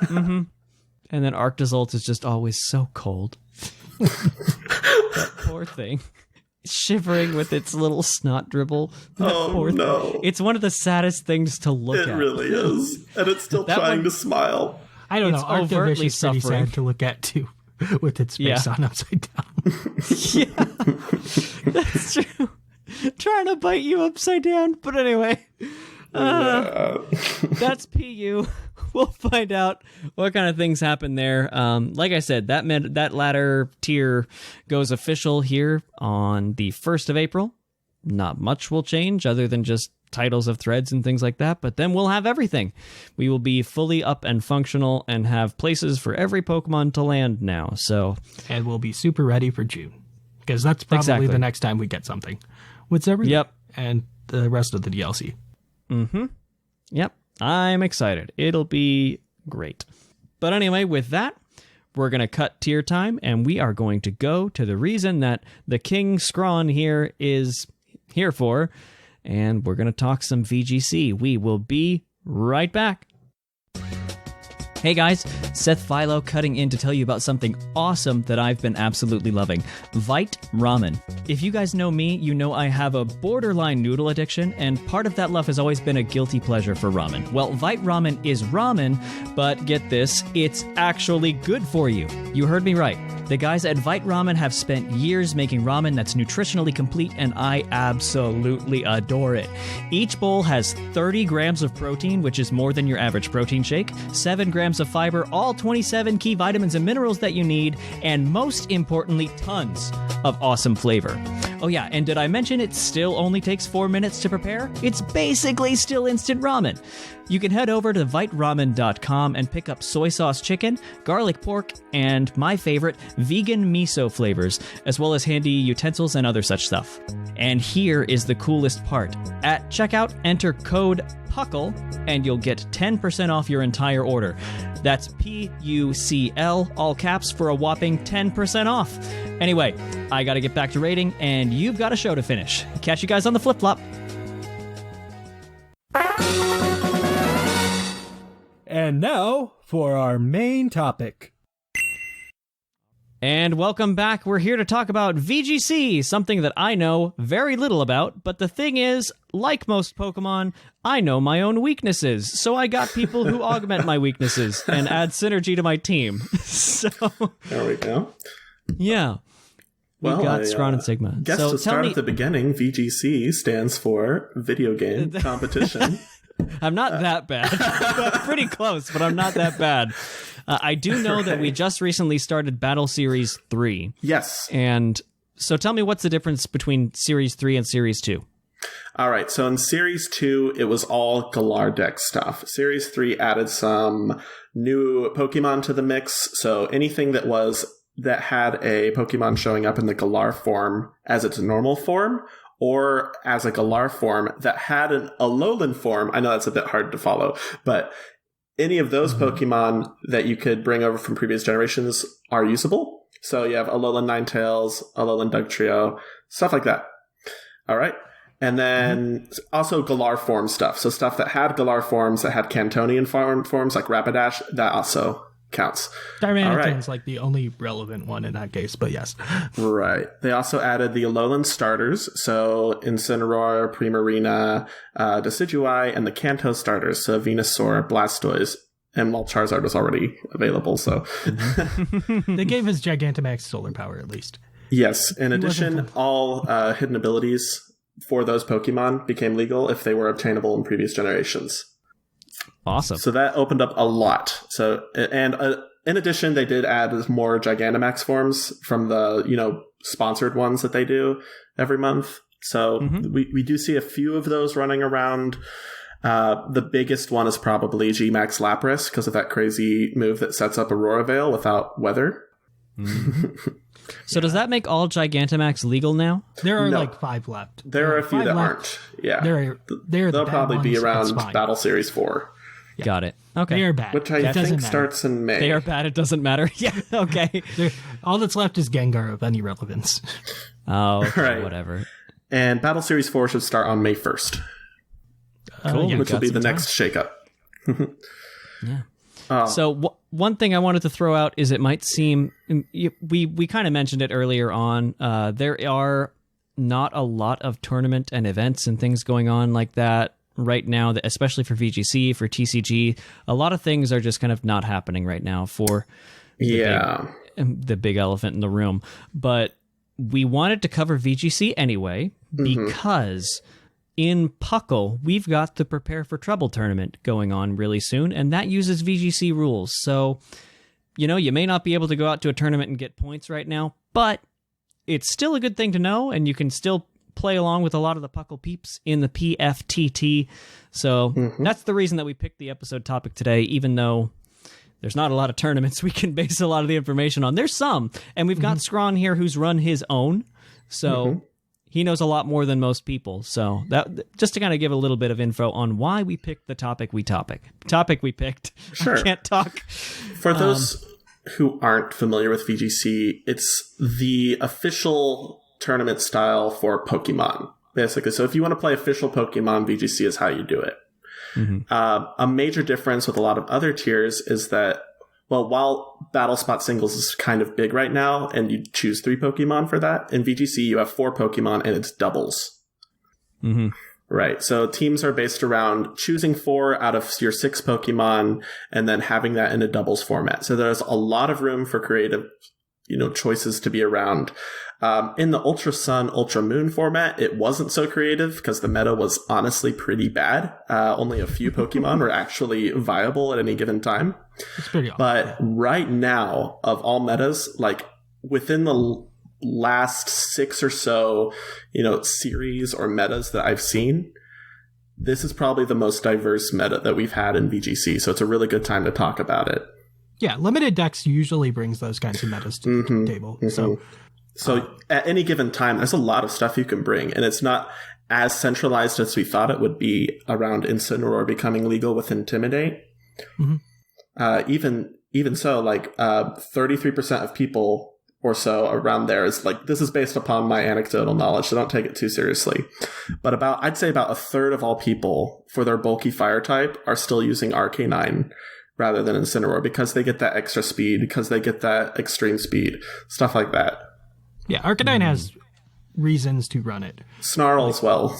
And then Arctozolt is just always so cold. That poor thing. Shivering with its little snot dribble. That poor no. thing. It's one of the saddest things to look It at. really is. And it's still That trying one- to smile. I don't It's know. Arctovish overtly is pretty suffering. sad to look at, too, with its face on upside down. Yeah. That's true. Trying to bite you upside down. But anyway. That's PU. We'll find out what kind of things happen there. Like I said, that ladder tier goes official here on the 1st of April. Not much will change other than just titles of threads and things like that, but then we'll have everything. We will be fully up and functional and have places for every Pokemon to land now. So, And we'll be super ready for June. Because that's probably Exactly. the next time we get something. With everything. Yep. And the rest of the DLC. Yep, I'm excited. It'll be great. But anyway, with that, we're going to cut tier time, and we are going to go to the reason that the King Zcron here is here for, and we're going to talk some VGC. We will be right back. Hey guys, Seth Philo cutting in to tell you about something awesome that I've been absolutely loving. Vite Ramen. If you guys know me, you know I have a borderline noodle addiction, and part of that love has always been a guilty pleasure for ramen. Well, Vite Ramen is ramen, but get this, it's actually good for you. You heard me right. The guys at Vite Ramen have spent years making ramen that's nutritionally complete, and I absolutely adore it. Each bowl has 30 grams of protein, which is more than your average protein shake, 7 grams of fiber, all 27 key vitamins and minerals that you need, and most importantly, tons of awesome flavor. Oh yeah, and did I mention it still only takes 4 minutes to prepare? It's basically still instant ramen. You can head over to viteramen.com and pick up soy sauce chicken, garlic pork, and my favorite, vegan miso flavors, as well as handy utensils and other such stuff. And here is the coolest part. At checkout, enter code PUCL, and you'll get 10% off your entire order. That's PUCL, all caps, for a whopping 10% off. Anyway, I gotta get back to rating, and you've got a show to finish. Catch you guys on the flip-flop. And now for our main topic. And welcome back. We're here to talk about VGC, something that I know very little about. But the thing is, like most Pokemon, I know my own weaknesses. So I got people who augment my weaknesses and add synergy to my team. So, There we go. yeah. We've Well, got I, Scron and Sigma. Guess so to tell start me, at the beginning, VGC stands for Video Game Competition. I'm not that bad. I'm pretty close, but I'm not that bad. I do know that we just recently started Battle Series 3. Yes. And so tell me what's the difference between Series 3 and Series 2? All right, so in Series 2, it was all Galar deck stuff. Series 3 added some new Pokemon to the mix, so anything that had a Pokemon showing up in the Galar form as its normal form, or as a Galar form that had an Alolan form. I know that's a bit hard to follow, but any of those Pokemon that you could bring over from previous generations are usable. So you have Alolan Ninetales, Alolan Dugtrio, stuff like that. All right. And then also Galar form stuff. So stuff that had Galar forms, that had Cantonian forms like Rapidash, that also counts. Darmanitan's like the only relevant one in that case, but yes. Right. They also added the Alolan starters. So Incineroar, Primarina, Decidueye, and the Kanto starters. So Venusaur, Blastoise, and Charizard was already available. So they gave his Gigantamax solar power at least. Yes. In addition, all hidden abilities for those Pokemon became legal if they were obtainable in previous generations. Awesome. So that opened up a lot. So, and in addition, they did add more Gigantamax forms from the, sponsored ones that they do every month. So we do see a few of those running around. The biggest one is probably Gmax Lapras because of that crazy move that sets up Aurora Veil without weather. So does that make all Gigantamax legal now? There are like 5 left. There are a few that aren't. Yeah. They'll probably be around Battle Series 4. Yeah. Got it. Okay. They are bad. Which I think starts in May. They are bad. It doesn't matter. Yeah. Okay. All that's left is Gengar of any relevance. Oh, okay, right. Whatever. And Battle Series 4 should start on May 1st. Cool. Which will be the next shakeup. Yeah. So one thing I wanted to throw out is it might seem we kind of mentioned it earlier on. There are not a lot of tournament and events and things going on like that right now, especially for VGC, for TCG. A lot of things are just kind of not happening right now for the big elephant in the room. But we wanted to cover VGC anyway because in PUCL, we've got the Prepare for Trouble tournament going on really soon, and that uses VGC rules. So, you may not be able to go out to a tournament and get points right now, but it's still a good thing to know, and you can still play along with a lot of the PUCL peeps in the PFTT. So that's the reason that we picked the episode topic today, even though there's not a lot of tournaments we can base a lot of the information on. There's some, and we've got Zcron here who's run his own, so he knows a lot more than most people. So that just to kind of give a little bit of info on why we picked the topic we picked. Sure. I can't talk. For those who aren't familiar with VGC, it's the official tournament style for Pokemon, basically. So if you want to play official Pokemon, VGC is how you do it. A major difference with a lot of other tiers is that, while Battle Spot Singles is kind of big right now, and you choose 3 Pokemon for that, in VGC you have 4 Pokemon and it's doubles. Right, so teams are based around choosing 4 out of your 6 Pokemon and then having that in a doubles format. So there's a lot of room for creative, choices to be around. In the Ultra Sun, Ultra Moon format, it wasn't so creative because the meta was honestly pretty bad. Only a few Pokemon were actually viable at any given time. It's pretty awesome. But right now, of all metas, like within the last 6 or so, series or metas that I've seen, this is probably the most diverse meta that we've had in VGC. So it's a really good time to talk about it. Yeah, limited decks usually brings those kinds of metas to the table. So at any given time, there's a lot of stuff you can bring, and it's not as centralized as we thought it would be around Incineroar becoming legal with Intimidate. Even so, 33% of people or so around there is this is based upon my anecdotal knowledge, so don't take it too seriously. But I'd say about a third of all people for their bulky fire type are still using Arcanine rather than Incineroar because they get that extra speed, because they get that extreme speed, stuff like that. Yeah, Arcanine has reasons to run it. Snarl as well.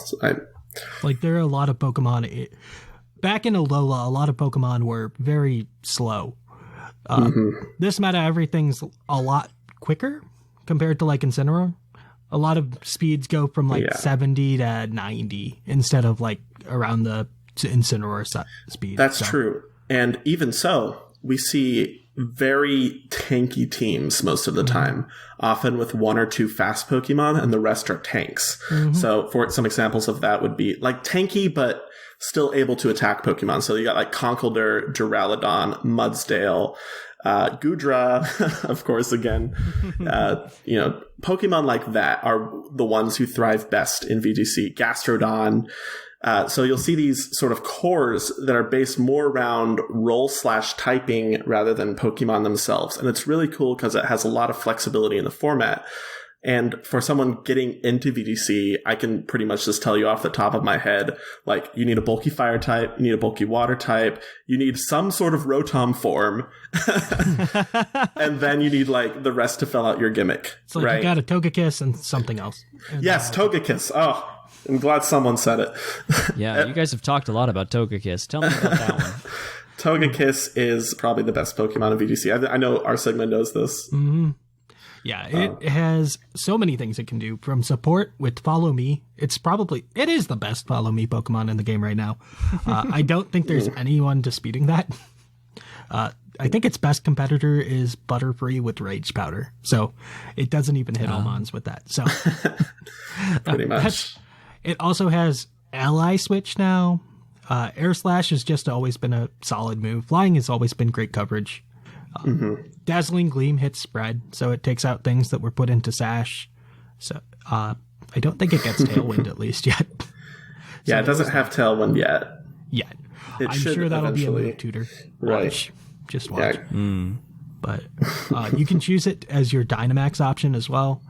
There are a lot of Pokemon. Back in Alola, a lot of Pokemon were very slow. This meta, everything's a lot quicker compared to Incineroar. A lot of speeds go from 70 to 90 instead of around the Incineroar speed. That's true. And even so, we see very tanky teams most of the time, often with 1 or 2 fast Pokemon and the rest are tanks. So for some examples of that would be like tanky, but still able to attack Pokemon. So you got like Conkeldurr, Duraludon, Mudsdale, Goodra, of course, again. Pokemon like that are the ones who thrive best in VGC. Gastrodon. So you'll see these sort of cores that are based more around role/typing rather than Pokemon themselves. And it's really cool because it has a lot of flexibility in the format. And for someone getting into VGC, I can pretty much just tell you off the top of my head, like, you need a bulky fire type, you need a bulky water type, you need some sort of Rotom form, and then you need, like, the rest to fill out your gimmick. It's like right? you got a Togekiss and something else. And yes, Togekiss. Oh, I'm glad someone said it. Yeah, you guys have talked a lot about Togekiss. Tell me about that one. Togekiss is probably the best Pokemon in VGC. I know our segment knows this. Mm-hmm. Yeah, it has so many things it can do. From support with Follow Me, it is the best Follow Me Pokemon in the game right now. I don't think there's anyone disputing that. I think its best competitor is Butterfree with Rage Powder. So it doesn't even hit Omons with that. So pretty much. It also has Ally Switch now. Air Slash has just always been a solid move. Flying has always been great coverage. Dazzling Gleam hits spread, so it takes out things that were put into Sash. So I don't think it gets Tailwind at least yet. Yeah, it doesn't have Tailwind yet. Yet. It I'm should sure that'll be a eventually. move tutor. Right. Just watch. Yeah. But you can choose it as your Dynamax option as well,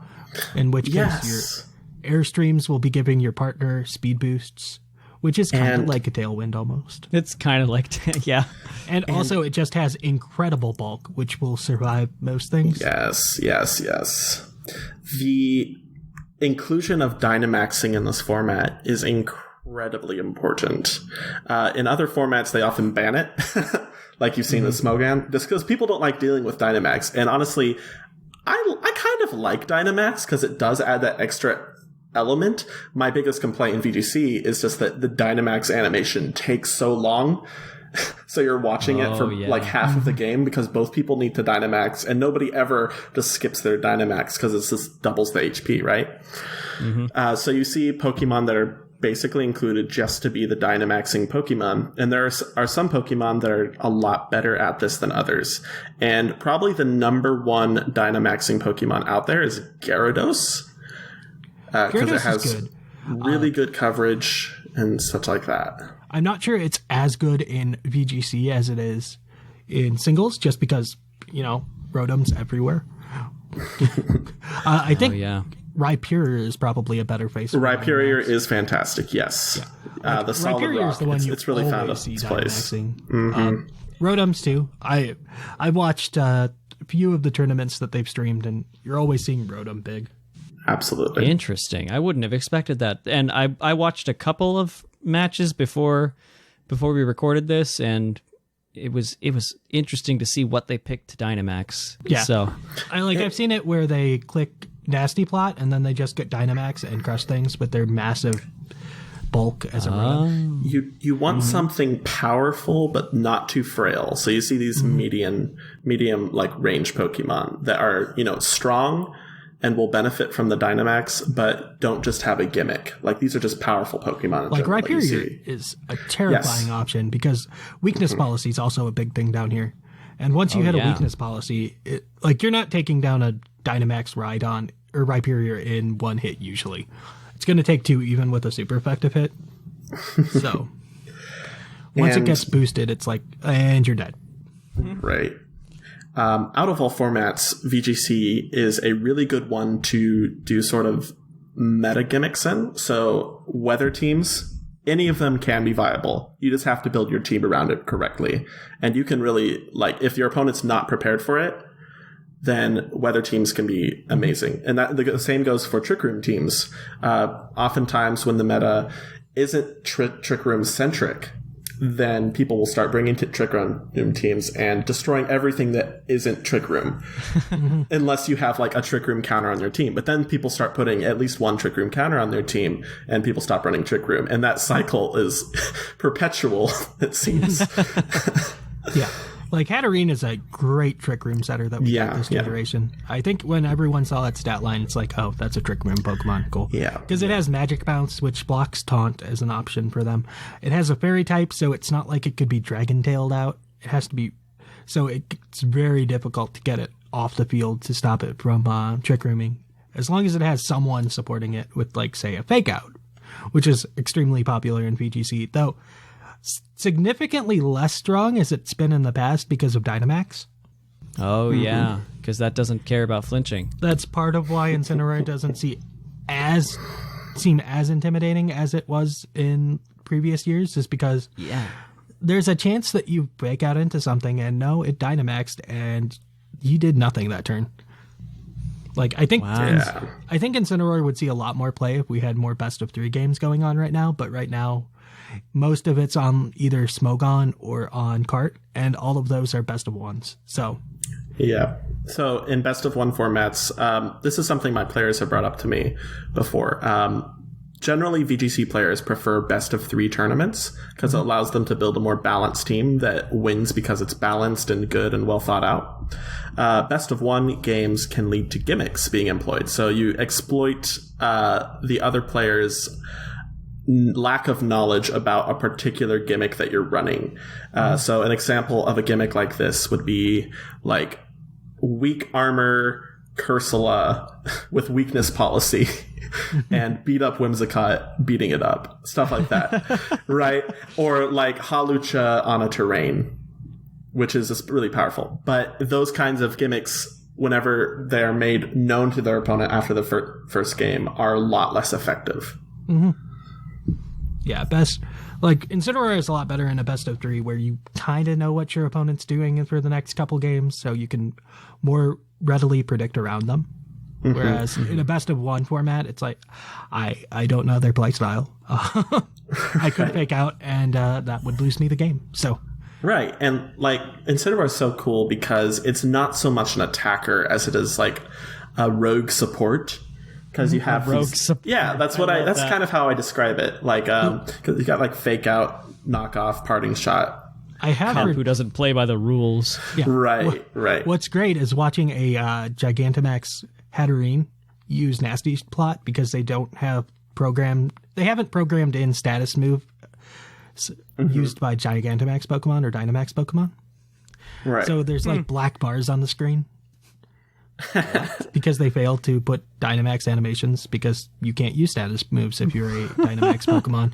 in which case your Airstreams will be giving your partner speed boosts, which is kind of like a Tailwind almost. It's kind of like, yeah. And also, it just has incredible bulk, which will survive most things. Yes. The inclusion of Dynamaxing in this format is incredibly important. In other formats, they often ban it, like you've seen with Smogon, just because people don't like dealing with Dynamax. And honestly, I kind of like Dynamax because it does add that extra element. My biggest complaint in VGC is just that the Dynamax animation takes so long. So you're watching it for like half of the game because both people need to Dynamax and nobody ever just skips their Dynamax because it just doubles the HP, right? So you see Pokemon that are basically included just to be the Dynamaxing Pokemon. And there are some Pokemon that are a lot better at this than others. And probably the number one Dynamaxing Pokemon out there is Gyarados. Because it has really good coverage and such like that. I'm not sure it's as good in VGC as it is in singles, just because, Rotom's everywhere. I think Rhyperior is probably a better face. Rhyperior is fantastic, yes. Yeah. The solid Rhyperior rock, is the one it's really found its place. Rotom's too. I watched a few of the tournaments that they've streamed, and you're always seeing Rotom big. Absolutely. Interesting. I wouldn't have expected that. And I watched a couple of matches before we recorded this, and it was interesting to see what they picked to Dynamax. Yeah. So I've seen it where they click Nasty Plot and then they just get Dynamax and crush things with their massive bulk as a run. You want something powerful but not too frail. So you see these medium like range Pokemon that are, strong and will benefit from the Dynamax, but don't just have a gimmick. Like, these are just powerful Pokemon. Like, Rhyperior is a terrifying option because weakness policy is also a big thing down here. And once you hit a weakness policy, you're not taking down a Dynamax Rhydon or Rhyperior in one hit usually. It's going to take two even with a super effective hit. So, once it gets boosted, it's like, and you're dead. Right. Out of all formats, VGC is a really good one to do sort of meta gimmicks in. So weather teams, any of them can be viable. You just have to build your team around it correctly. And you can really, if your opponent's not prepared for it, then weather teams can be amazing. And that the same goes for Trick Room teams. Oftentimes when the meta isn't Trick Room centric, then people will start bringing Trick Room teams and destroying everything that isn't Trick Room. Unless you have a Trick Room counter on your team. But then people start putting at least one Trick Room counter on their team and people stop running Trick Room. And that cycle is perpetual, it seems. Yeah. Like, Hatterene is a great Trick Room setter that we got this generation. I think when everyone saw that stat line, it's like, oh, that's a Trick Room Pokemon. Cool. Yeah. Because it has Magic Bounce, which blocks Taunt as an option for them. It has a Fairy type, so it's not like it could be Dragon-tailed out. It has to be... So it's very difficult to get it off the field to stop it from Trick Rooming. As long as it has someone supporting it with, like, say, a Fake Out, which is extremely popular in VGC, though significantly less strong as it's been in the past because of Dynamax. Oh, yeah, because that doesn't care about flinching. That's part of why Incineroar doesn't seem as intimidating as it was in previous years, is because there's a chance that you break out into something and no, it Dynamaxed and you did nothing that turn. Like, I think I think Incineroar would see a lot more play if we had more best of 3 games going on right now, but right now most of it's on either Smogon or on Cart, and all of those are best of 1s. So So in best of 1 formats, this is something my players have brought up to me before. Generally, VGC players prefer best of 3 tournaments because it allows them to build a more balanced team that wins because it's balanced and good and well thought out. Best of 1 games can lead to gimmicks being employed. So you exploit the other player's lack of knowledge about a particular gimmick that you're running. So an example of a gimmick like this would be like weak armor Cursula with weakness policy and beat up Whimsicott beating it up, stuff like that. Right? Or like Halucha on a terrain, which is just really powerful. But those kinds of gimmicks, whenever they're made known to their opponent after the first game, are a lot less effective. Yeah, Incineroar is a lot better in a best of 3 where you kind of know what your opponent's doing for the next couple games, so you can more readily predict around them. Whereas in a best of 1 format, it's like, I don't know their playstyle. I could fake out, and that would lose me the game. So right, and like Incineroar is so cool because it's not so much an attacker as it is like a rogue support. Because you have that's that's kind of how I describe it. Like, because you got like Fake Out, Knockoff, Parting Shot. I have heard who doesn't play by the rules. Yeah. Right. What's great is watching a Gigantamax Hatterene use Nasty Plot because they don't have they haven't programmed in status move used by Gigantamax Pokemon or Dynamax Pokemon. Right. So there's like black bars on the screen. Because they failed to put Dynamax animations because you can't use status moves if you're a Dynamax Pokemon.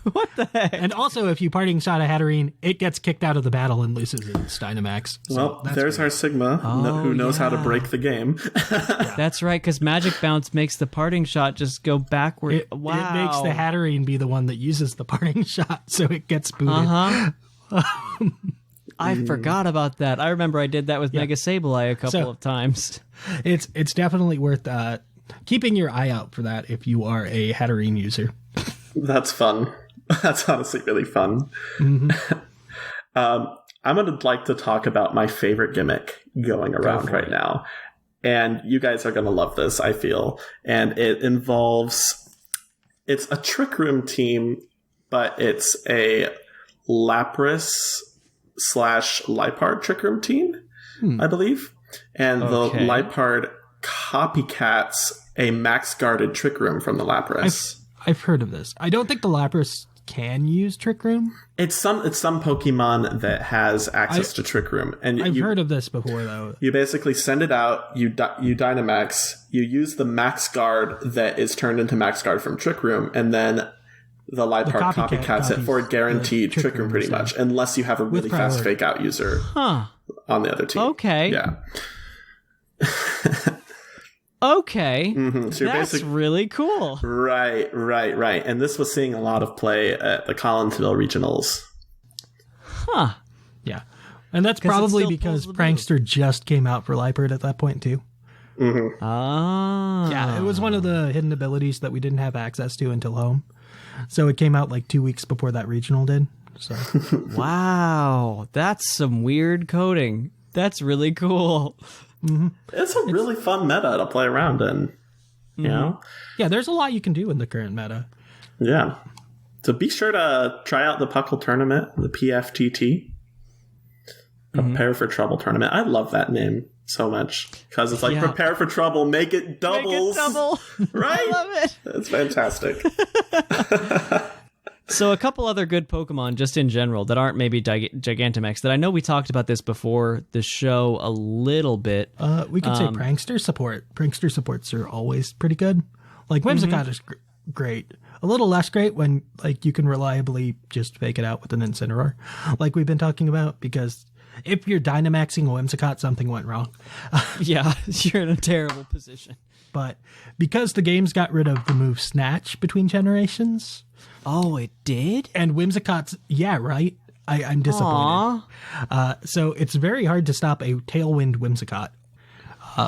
What the heck? And also, if you Parting Shot a Hatterene, it gets kicked out of the battle and loses its Dynamax. So there's our Sigma, who knows how to break the game. That's right, because Magic Bounce makes the Parting Shot just go backward. It makes the Hatterene be the one that uses the Parting Shot, so it gets booted. I forgot about that. I remember I did that with Mega Sableye a couple of times. It's definitely worth keeping your eye out for that if you are a Hatterene user. That's fun. That's honestly really fun. I'm going to like to talk about my favorite gimmick going around right now. And you guys are going to love this, I feel. And it involves... It's a Trick Room team, but it's a Lapras / Liepard Trick Room team, I believe. And the Liepard copycats a max-guarded Trick Room from the Lapras. I've heard of this. I don't think the Lapras can use Trick Room. It's some Pokemon that has access to Trick Room. And I've heard of this before, though. You basically send it out, you Dynamax, you use the Max Guard that is turned into Max Guard from Trick Room, and then the Liepard copycats it for a guaranteed Trick Room pretty much, unless you have a really fast Fake Out user on the other team. Okay. Yeah. Okay. So that's really cool. Right. And this was seeing a lot of play at the Collinsville Regionals. Yeah. And that's probably because Prankster just came out for Liepard at that point, too. Yeah, it was one of the hidden abilities that we didn't have access to until home. So it came out like 2 weeks before that regional did. So wow, that's some weird coding. That's really cool. It's a really fun meta to play around in. You know? Yeah, there's a lot you can do in the current meta. Yeah. So be sure to try out the PUCL tournament, the PFTT. Prepare for Trouble tournament. I love that name so much because it's like prepare for trouble, make it doubles. Make it double. Right? I love it. It's fantastic. So a couple other good Pokemon just in general that aren't maybe Gigantamax that I know we talked about this before the show a little bit. We could say Prankster support. Prankster supports are always pretty good. Like Whimsicott is great. A little less great when like you can reliably just fake it out with an Incineroar, like we've been talking about, because if you're Dynamaxing a Whimsicott, something went wrong. Yeah, you're in a terrible position. But because the game's got rid of the move Snatch between generations. Oh, it did? And Whimsicott's, yeah, right? I'm disappointed. So it's very hard to stop a Tailwind Whimsicott.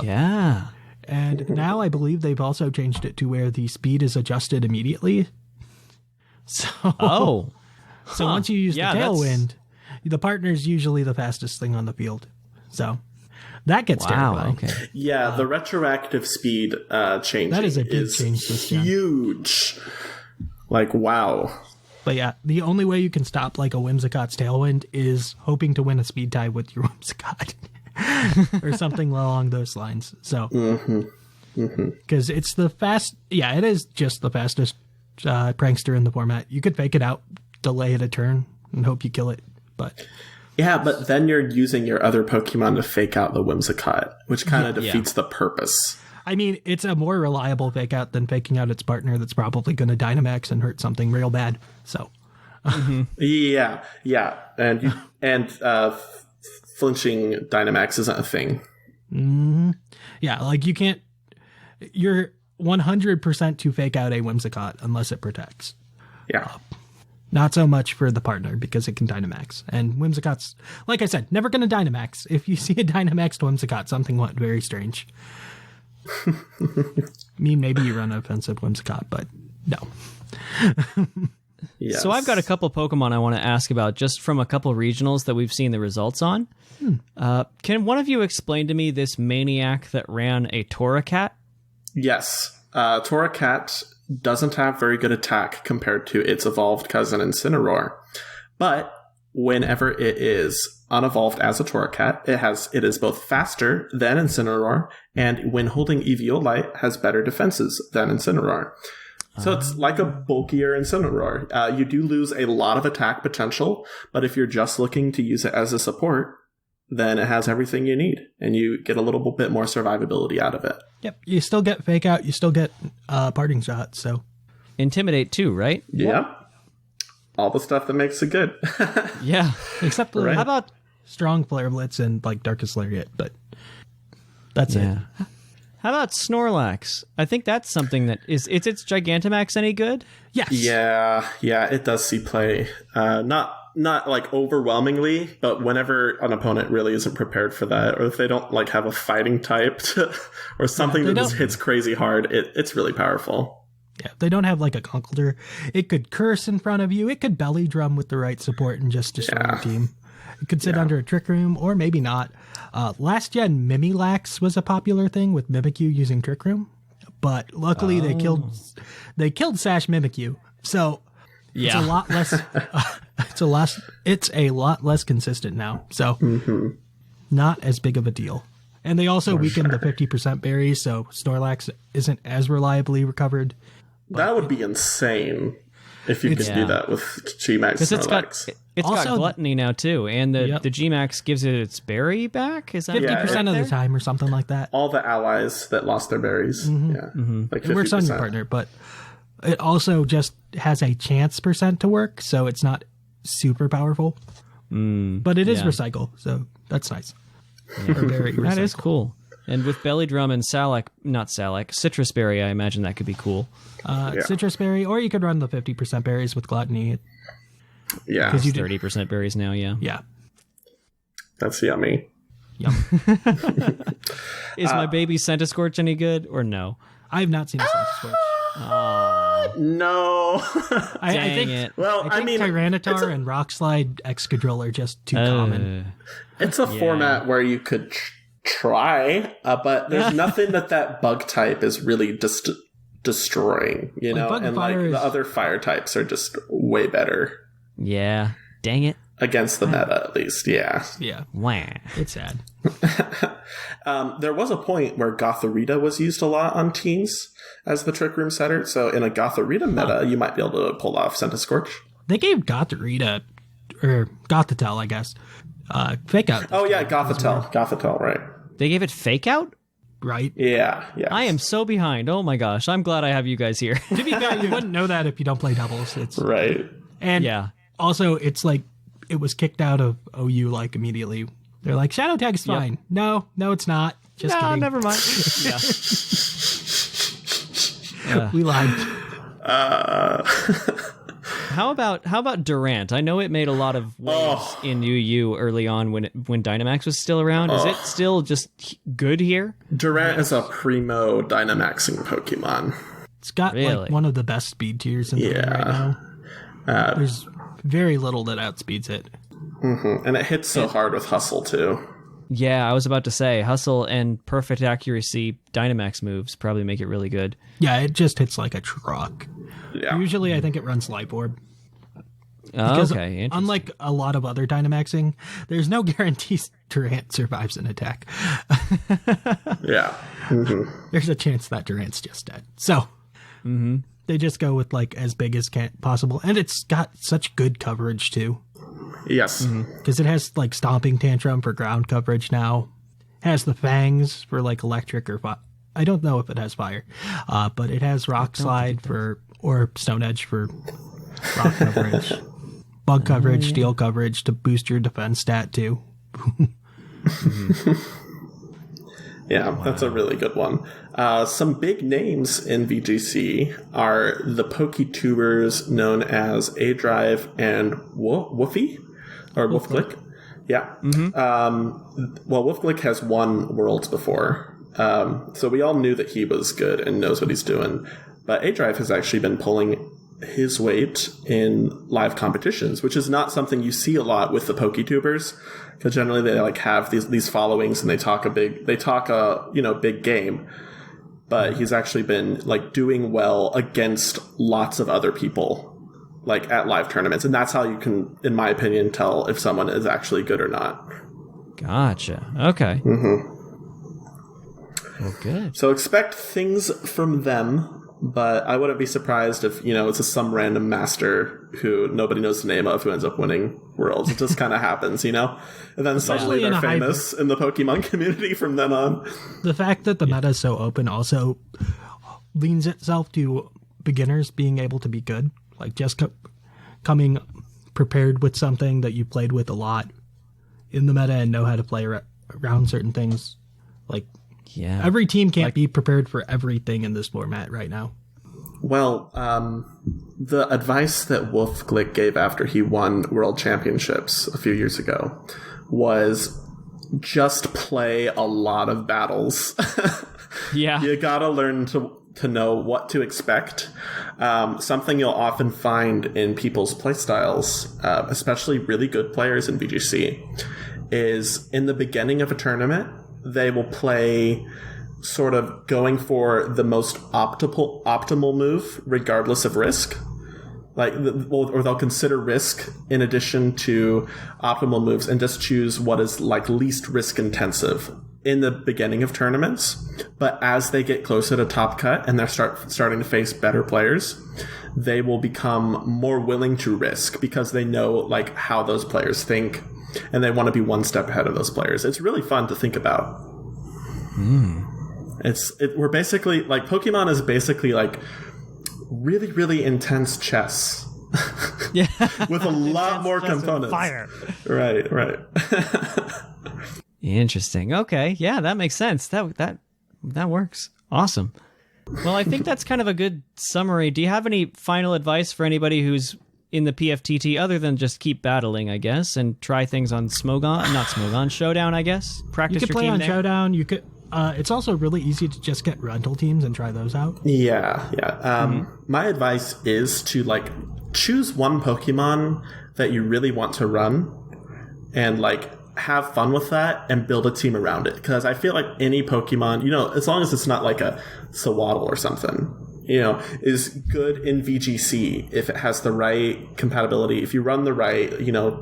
Yeah. And now I believe they've also changed it to where the speed is adjusted immediately. So, so once you use the Tailwind, the partner's usually the fastest thing on the field. So that gets terrifying. Okay. Yeah, the retroactive speed change. That is a big change this gen. Huge. Like, wow. But yeah, the only way you can stop like a Whimsicott's Tailwind is hoping to win a speed tie with your Whimsicott. Or something along those lines. So, because it's the it is just the fastest prankster in the format. You could fake it out, delay it a turn, and hope you kill it. But but then you're using your other Pokemon to fake out the Whimsicott, which kind of defeats the purpose. I mean, it's a more reliable fake out than faking out its partner that's probably going to Dynamax and hurt something real bad. So, yeah, and flinching Dynamax isn't a thing. Yeah, like you can't. You're 100% to fake out a Whimsicott unless it protects. Yeah. Not so much for the partner because it can Dynamax. And Whimsicott's, like I said, never going to Dynamax. If you see a Dynamaxed Whimsicott, something went very strange. Maybe you run an offensive Whimsicott, but no. Yes. So I've got a couple Pokemon I want to ask about just from a couple regionals that we've seen the results on. Can one of you explain to me this maniac that ran a Torracat? Yes. Torracat doesn't have very good attack compared to its evolved cousin Incineroar. But whenever it is unevolved as a Torracat, it is both faster than Incineroar, and when holding Eviolite has better defenses than Incineroar. So it's like a bulkier Incineroar. You do lose a lot of attack potential, but if you're just looking to use it as a support, then it has everything you need, and you get a little bit more survivability out of it. Yep, you still get fake out, you still get parting shot, so. Intimidate too, right? Yeah. All the stuff that makes it good. Yeah. Except Right. how about Strong Flare Blitz and like Darkest Lariat, but that's it. How about Snorlax? I think that's something that is its Gigantamax any good? Yes. Yeah, it does see play. Not like overwhelmingly, but whenever an opponent really isn't prepared for that, or if they don't like have a fighting type or something that just hits crazy hard, it's really powerful. Yeah, they don't have like a Conkeldurr. It could curse in front of you. It could belly drum with the right support and just destroy your team. It could sit under a Trick Room, or maybe not. Last gen, Mimilax was a popular thing with Mimikyu using Trick Room, but luckily they killed Sash Mimikyu. So it's a lot less. It's a lot less consistent now. So not as big of a deal. And they also weakened the 50% berries, so Snorlax isn't as reliably recovered. That would be insane if you could do that with G-Max Snorlax. It's got Gluttony now too, and the G-Max gives it its berry back? Is that 50% of the time or something like that? All the allies that lost their berries. Like 50%. It works on your partner, but it also just has a chance percent to work, so it's not super powerful. But it is recycle, so that's nice. That is cool. And with Belly Drum and Citrus Berry, I imagine that could be cool. Citrus Berry, or you could run the 50% berries with Gluttony. Yeah. Because you 30% berries now, Yeah. That's yummy. Yum. Is my baby Centiskorch any good, or no? I have not seen a Centiskorch. No. I think it. Well, I mean, Tyranitar and Rockslide Excadrill are just too common. It's a format where you could try, but there's nothing that bug type is really just destroying, you know? And like the other fire types are just way better. Yeah. Dang it. Against the meta, at least, yeah. Yeah. Wah. It's sad. There was a point where Gotharita was used a lot on teams as the Trick Room setter. So in a Gotharita meta, you might be able to pull off Scentiscorch. They gave Gotharita, or Gothatel, I guess, fake out. Oh, yeah, Gothatel, right. They gave it fake out? Right? Yeah. I am so behind. Oh my gosh. I'm glad I have you guys here. To be fair, you wouldn't know that if you don't play doubles. It's Right. And Yeah. also, it's like, it was kicked out of OU, like, immediately. They're like, Shadow Tag is fine. No, it's not. Just kidding. never mind. Yeah. We lied. How about Durant? I know it made a lot of waves in UU early on when Dynamax was still around. Is it still just good here? Durant is a primo Dynamaxing Pokemon. It's got like one of the best speed tiers in the game right now. There's very little that outspeeds it. Mm-hmm. And it hits so hard with Hustle, too. Yeah, I was about to say, Hustle and Perfect Accuracy Dynamax moves probably make it really good. Yeah, it just hits like a truck. Yeah. Usually I think it runs Light Orb. Oh, Because okay, unlike a lot of other Dynamaxing, there's no guarantees Durant survives an attack. Yeah. Mm-hmm. There's a chance that Durant's just dead. So they just go with like as big as possible. And it's got such good coverage too. Yes. Because it has like Stomping Tantrum for ground coverage now. It has the Fangs for like electric or fire. I don't know if it has fire. But it has Rock Slide or Stone Edge for rock coverage. Bug coverage, steel coverage to boost your defense stat too. Yeah, that's a really good one. Some big names in VGC are the PokeTubers known as A-Drive and Woofy, or Woofglick. Yeah. Well, Woofglick has won Worlds before, so we all knew that he was good and knows what he's doing. But A-Drive has actually been pulling his weight in live competitions, which is not something you see a lot with the PokeTubers, because generally they like have these followings and they talk a big game. But he's actually been like doing well against lots of other people, like at live tournaments, and that's how you can, in my opinion, tell if someone is actually good or not. Gotcha. Okay. Well, good. So expect things from them. But I wouldn't be surprised if, it's some random master who nobody knows the name of who ends up winning Worlds. It just kind of happens, And then suddenly they're famous in the Pokemon community from then on. The fact that the meta is so open also leans itself to beginners being able to be good. Like just coming prepared with something that you played with a lot in the meta and know how to play around certain things. Like, yeah, every team can't be prepared for everything in this format right now. Well, the advice that Woofglick gave after he won World Championships a few years ago was just play a lot of battles. Yeah. You gotta learn to know what to expect. Something you'll often find in people's playstyles, especially really good players in VGC, is in the beginning of a tournament, they will play sort of going for the most optimal move, regardless of risk. Or they'll consider risk in addition to optimal moves and just choose what is like least risk intensive in the beginning of tournaments. But as they get closer to top cut and they're starting to face better players, they will become more willing to risk because they know like how those players think. And they want to be one step ahead of those players. It's really fun to think about. We're basically like Pokemon is basically like really, really intense chess. Yeah, with a lot more components. Fire. Right. Interesting. Okay, yeah, that makes sense. That works. Awesome. Well, I think that's kind of a good summary. Do you have any final advice for anybody who's in the PFTT other than just keep battling, I guess, and try things on Showdown, I guess? Practice you can your play team on there? Showdown. You could. It's also really easy to just get rental teams and try those out. Yeah. My advice is to like choose one Pokemon that you really want to run and like have fun with that and build a team around it. Because I feel like any Pokemon, as long as it's not like a Sawaddle or something, is good in VGC if it has the right compatibility. If you run the right,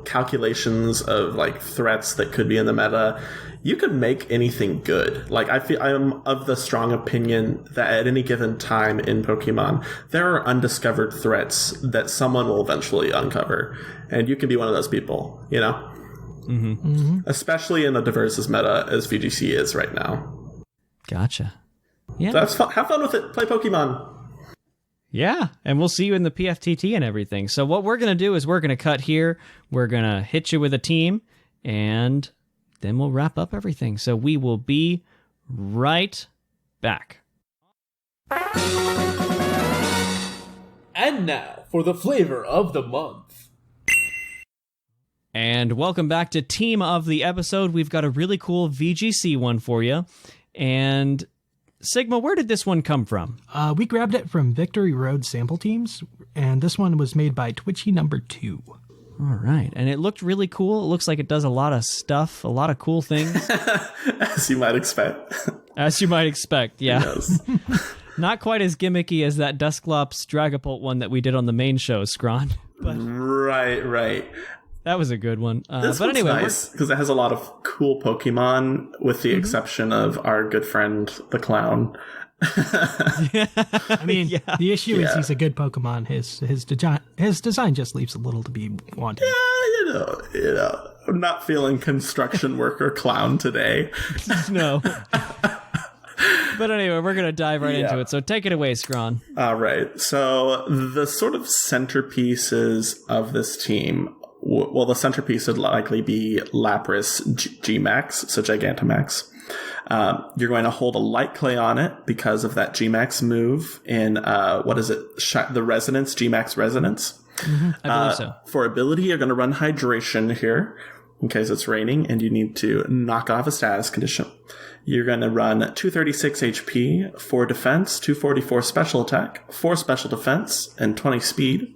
calculations of like threats that could be in the meta, you could make anything good. Like I'm of the strong opinion that at any given time in Pokemon, there are undiscovered threats that someone will eventually uncover, and you can be one of those people. Especially in a diverse as meta as VGC is right now. Gotcha. Yeah, so that's fun. Have fun with it. Play Pokemon. Yeah, and we'll see you in the PFTT and everything. So what we're going to do is we're going to cut here. We're going to hit you with a team, and then we'll wrap up everything. So we will be right back. And now for the flavor of the month. And welcome back to Team of the Episode. We've got a really cool VGC one for you. And Sigma, where did this one come from? We grabbed it from Victory Road Sample Teams, and this one was made by Twitchy number 2. All right, and it looked really cool. It looks like it does a lot of stuff, a lot of cool things. As you might expect. As you might expect, yeah. Yes. Not quite as gimmicky as that Dusclops Dragapult one that we did on the main show, Zcron. But Right. that was a good one. This but one's anyway, nice because it has a lot of cool Pokemon, with the exception of our good friend the clown. I mean, the issue is he's a good Pokemon. His design just leaves a little to be wanted. Yeah, I'm not feeling construction worker clown today. No. But anyway, we're going to dive right into it. So take it away, Zcron. All right. So the sort of centerpieces of this team, well, the centerpiece would likely be Lapras G-Max, so Gigantamax. You're going to hold a Light Clay on it because of that G-Max move in, the Resonance, G-Max Resonance. Mm-hmm. I believe so. For ability, you're going to run Hydration here in case it's raining and you need to knock off a status condition. You're going to run 236 HP, 4 defense, 244 special attack, 4 special defense, and 20 speed,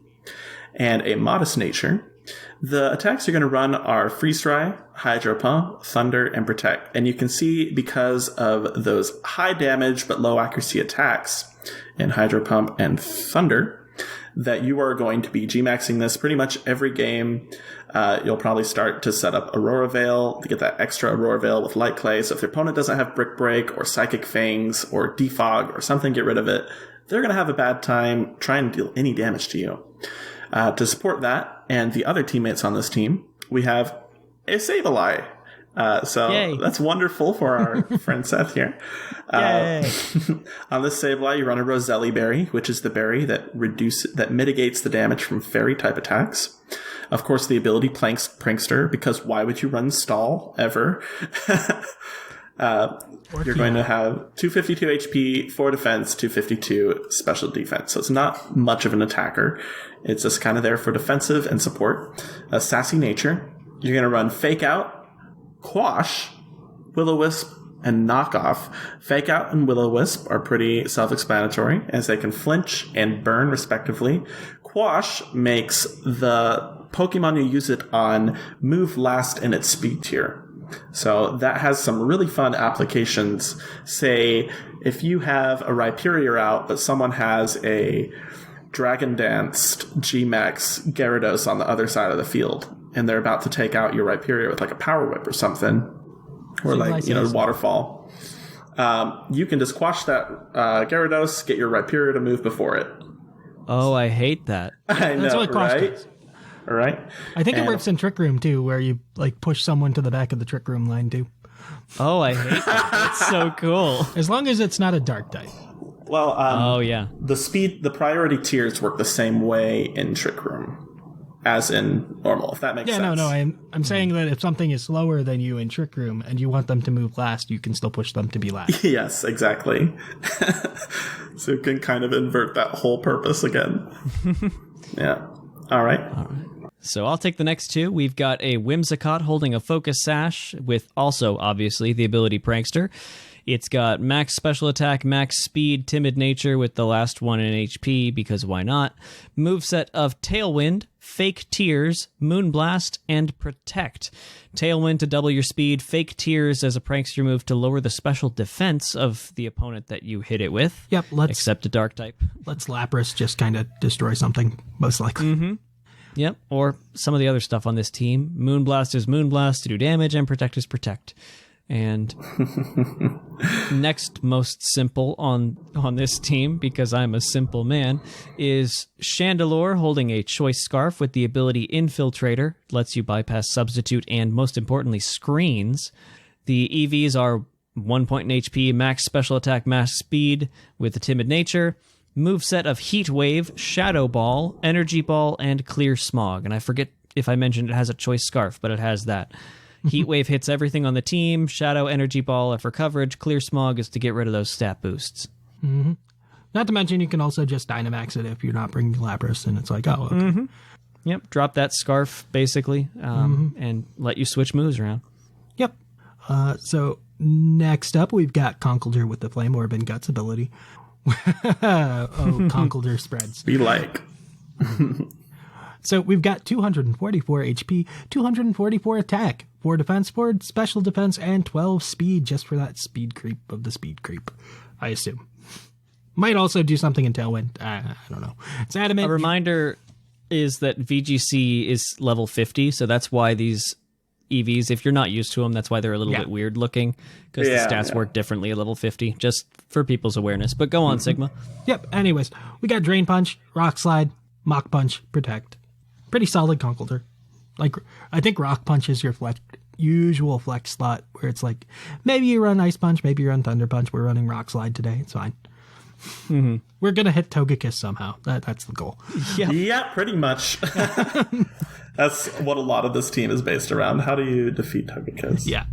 and a modest nature. The attacks you're going to run are Freeze Dry, Hydro Pump, Thunder, and Protect. And you can see because of those high damage but low accuracy attacks in Hydro Pump and Thunder that you are going to be G-maxing this pretty much every game. You'll probably start to set up Aurora Veil to get that extra Aurora Veil with Light Clay. So if their opponent doesn't have Brick Break or Psychic Fangs or Defog or something, get rid of it. They're going to have a bad time trying to deal any damage to you. To support that and the other teammates on this team, we have a Sableye. So Yay. That's wonderful for our friend Seth here. On this Sableye, you run a Roselli Berry, which is the berry that mitigates the damage from fairy type attacks. Of course, the ability Prankster, because why would you run Stall ever? You're going to have 252 HP, 4 defense, 252 special defense. So it's not much of an attacker. It's just kind of there for defensive and support. A Sassy Nature. You're going to run Fake Out, Quash, Will-O-Wisp, and Knockoff. Fake Out and Will-O-Wisp are pretty self-explanatory, as they can flinch and burn, respectively. Quash makes the Pokemon you use it on move last in its speed tier. So that has some really fun applications. Say, if you have a Rhyperior out, but someone has a Dragon Danced G-Max Gyarados on the other side of the field, and they're about to take out your Rhyperior with like a Power Whip or something, or Waterfall. You can just quash that Gyarados, get your Rhyperior to move before it. Oh, I hate that. I know, That's what Quash right? does. All right. I think it works in Trick Room too, where you like push someone to the back of the Trick Room line too. Oh, I hate that. That's so cool. As long as it's not a Dark type. Well, the priority tiers work the same way in Trick Room as in normal, if that makes sense. No, I'm saying that if something is slower than you in Trick Room and you want them to move last, you can still push them to be last. Yes, exactly. So you can kind of invert that whole purpose again. Yeah. All right. So I'll take the next two. We've got a Whimsicott holding a Focus Sash with also, obviously, the ability Prankster. It's got max special attack, max speed, timid nature with the last one in HP, because why not? Moveset of Tailwind, Fake Tears, Moonblast, and Protect. Tailwind to double your speed, Fake Tears as a prankster move to lower the special defense of the opponent that you hit it with. Yep, except a dark type. Let's Lapras just kind of destroy something, most likely. Yep, or some of the other stuff on this team. Moonblast is Moonblast to do damage, and Protect is Protect. And next most simple on this team, because I'm a simple man, is Chandelure holding a choice scarf with the ability Infiltrator, lets you bypass Substitute and, most importantly, screens. The EVs are 1 point in HP, max special attack, max speed with the timid nature. Moveset of Heat Wave, Shadow Ball, Energy Ball, and Clear Smog. And I forget if I mentioned it has a choice scarf, but it has that. Heat Wave hits everything on the team. Shadow, Energy Ball are for coverage. Clear Smog is to get rid of those stat boosts. Not to mention, you can also just Dynamax it if you're not bringing Lapras, and it's like, oh, okay. Yep, drop that scarf, basically, and let you switch moves around. Yep. So next up, we've got Conkeldurr with the Flame Orb and Guts ability. Conkeldurr spreads. Be like. So we've got 244 HP, 244 attack, 4 defense, 4 special defense, and 12 speed, just for that speed creep of the speed creep, I assume. Might also do something in Tailwind. I don't know. It's adamant. A reminder is that VGC is level 50, so that's why these EVs, if you're not used to them, that's why they're a little bit weird looking, because the stats work differently at level 50, just for people's awareness. But go on, Sigma. Yep, anyways, we got Drain Punch, Rock Slide, Mach Punch, Protect. Pretty solid Conkeldurr. Like, I think Rock Punch is your usual flex slot, where it's like, maybe you run Ice Punch, maybe you run Thunder Punch. We're running Rock Slide today. It's fine. We're going to hit Togekiss somehow. That's the goal. Yeah, pretty much. That's what a lot of this team is based around. How do you defeat Togekiss? Yeah.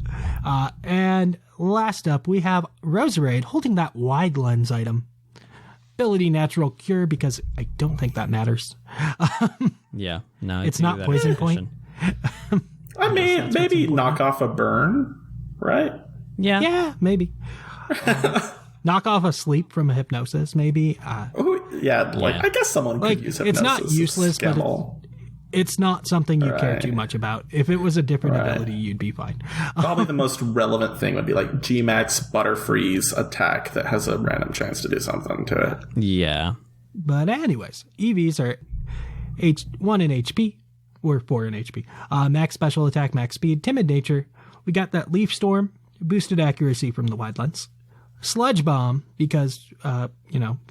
And last up, we have Roserade holding that Wide Lens item. Ability Natural Cure, because I don't think that matters. Yeah, no, it's not Poison Point. I mean, maybe knock off a burn, right? Yeah, maybe. Knock off a sleep from a Hypnosis, maybe. I guess someone could use Hypnosis. It's not useless, but it's not something you care too much about. If it was a different ability, you'd be fine. Probably the most relevant thing would be like G-Max Butterfreeze attack that has a random chance to do something to it. Yeah. But anyways, EVs are 1 in HP, or 4 in HP. Max special attack, max speed, timid nature. We got that Leaf Storm, boosted accuracy from the Wide Lens. Sludge Bomb, because,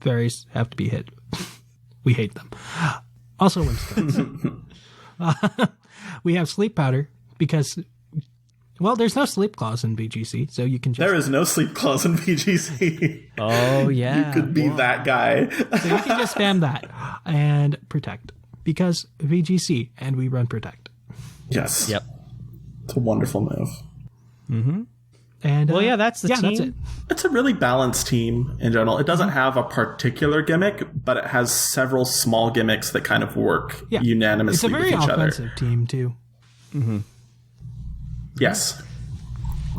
fairies have to be hit. We hate them. Also Whimsicott. We have Sleep Powder, because, well, there's no Sleep Clause in VGC, so you can just... There is no Sleep Clause in VGC. Oh, yeah. You could be that guy. So you can just spam that. And Protect, because VGC, and we run Protect. Yes. Yep. It's a wonderful move. Mm-hmm. And, that's the team. That's it. It's a really balanced team in general. It doesn't have a particular gimmick, but it has several small gimmicks that kind of work unanimously with each other. It's a very offensive team, too. Mm-hmm. Yes.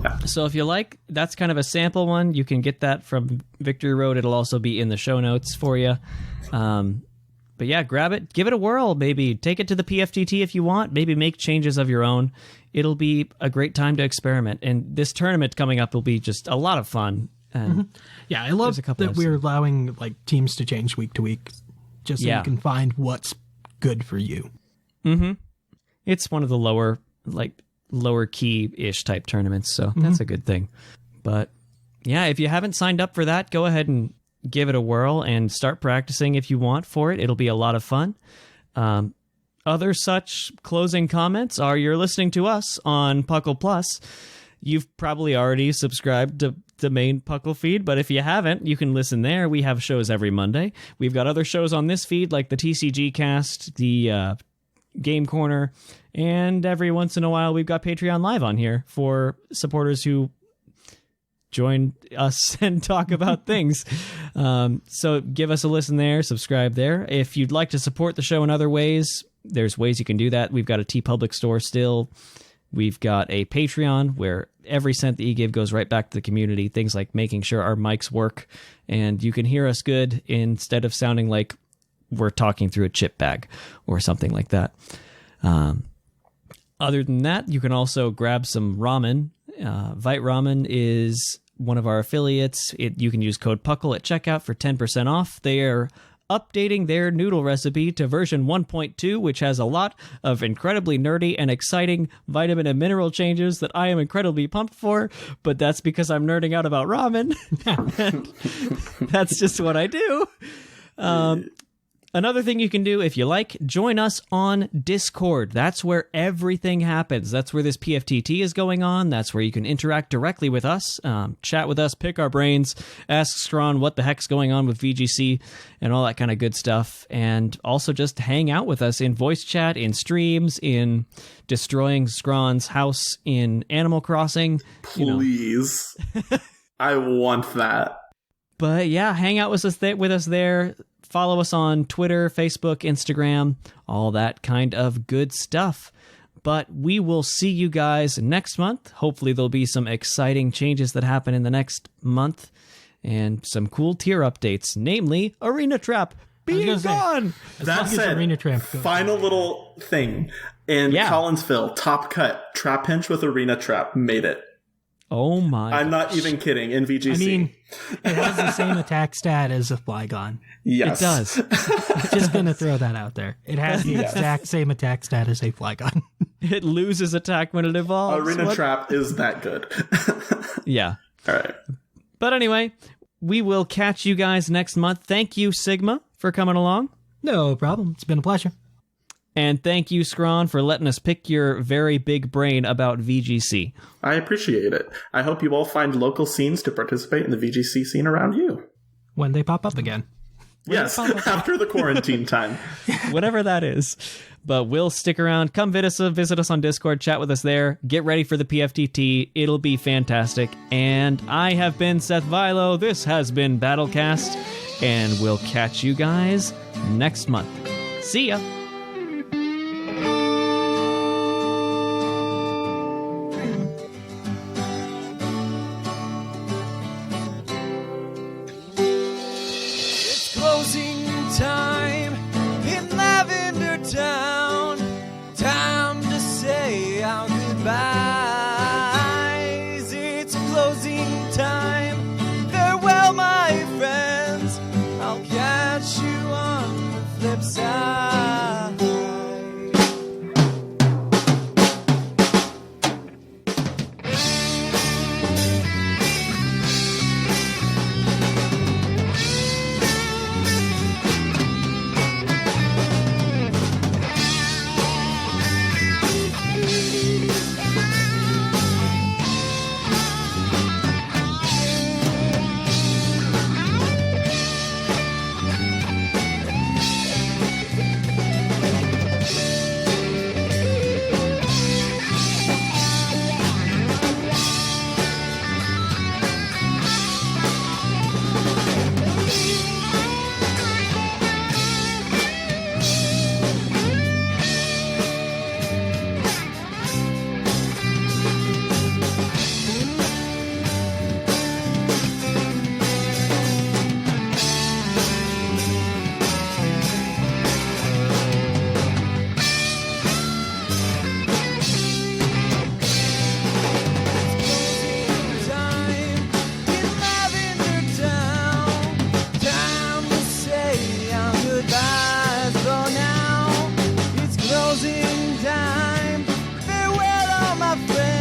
Yeah. So if you like, that's kind of a sample one. You can get that from Victory Road. It'll also be in the show notes for you. But yeah, grab it, give it a whirl, maybe take it to the PFTT if you want, maybe make changes of your own. It'll be a great time to experiment. And this tournament coming up will be just a lot of fun. And yeah, I love that we're allowing teams to change week to week, just so you can find what's good for you. Mm-hmm. It's one of the lower key-ish type tournaments, so that's a good thing. But yeah, if you haven't signed up for that, go ahead and give it a whirl and start practicing if you want for it. It'll be a lot of fun. Other such closing comments are you're listening to us on PUCL Plus. You've probably already subscribed to the main PUCL feed, but if you haven't, you can listen there. We have shows every Monday. We've got other shows on this feed like the TCG Cast, the Game Corner, and every once in a while we've got Patreon Live on here for supporters who join us and talk about things. So give us a listen there, subscribe there. If you'd like to support the show in other ways, there's ways you can do that. We've got a TeePublic Store still. We've got a Patreon where every cent that you give goes right back to the community. Things like making sure our mics work and you can hear us good instead of sounding like we're talking through a chip bag or something like that. Other than that, you can also grab some ramen. Vite Ramen is one of our affiliates. You can use code PUCL at checkout for 10% off. They are updating their noodle recipe to version 1.2, which has a lot of incredibly nerdy and exciting vitamin and mineral changes that I am incredibly pumped for, but that's because I'm nerding out about ramen. That's just what I do. Another thing you can do, if you like, join us on Discord. That's where everything happens. That's where this PFTT is going on. That's where you can interact directly with us, chat with us, pick our brains, ask Zcron what the heck's going on with VGC and all that kind of good stuff. And also just hang out with us in voice chat, in streams, in destroying Zcron's house in Animal Crossing. Please. I want that. But yeah, hang out with us there. Follow us on Twitter, Facebook, Instagram, all that kind of good stuff. But we will see you guys next month. Hopefully there'll be some exciting changes that happen in the next month and some cool tier updates, namely Arena Trap being gone. That said, Arena Trap final little thing. In Collinsville, Top Cut, Trap Pinch with Arena Trap made it. Oh my I'm not even kidding. In VGC. I mean, it has the same attack stat as a Flygon. Yes. It does. Just going to throw that out there. It has the exact same attack stat as a Flygon. It loses attack when it evolves. Arena Trap is that good. Yeah. All right. But anyway, we will catch you guys next month. Thank you, Sigma, for coming along. No problem. It's been a pleasure. And thank you, Zcron, for letting us pick your very big brain about VGC. I appreciate it. I hope you all find local scenes to participate in the VGC scene around you. When they pop up again. Yes, after the quarantine time. Whatever that is. But we'll stick around. Come visit us on Discord. Chat with us there. Get ready for the PFTT. It'll be fantastic. And I have been Seth Vilo. This has been Battlecast. And we'll catch you guys next month. See ya. Time in Lavender Town. Time to say our goodbyes. It's closing time. Farewell, my friends. I'll catch you on the flip side. Closing time. Farewell, all my friends.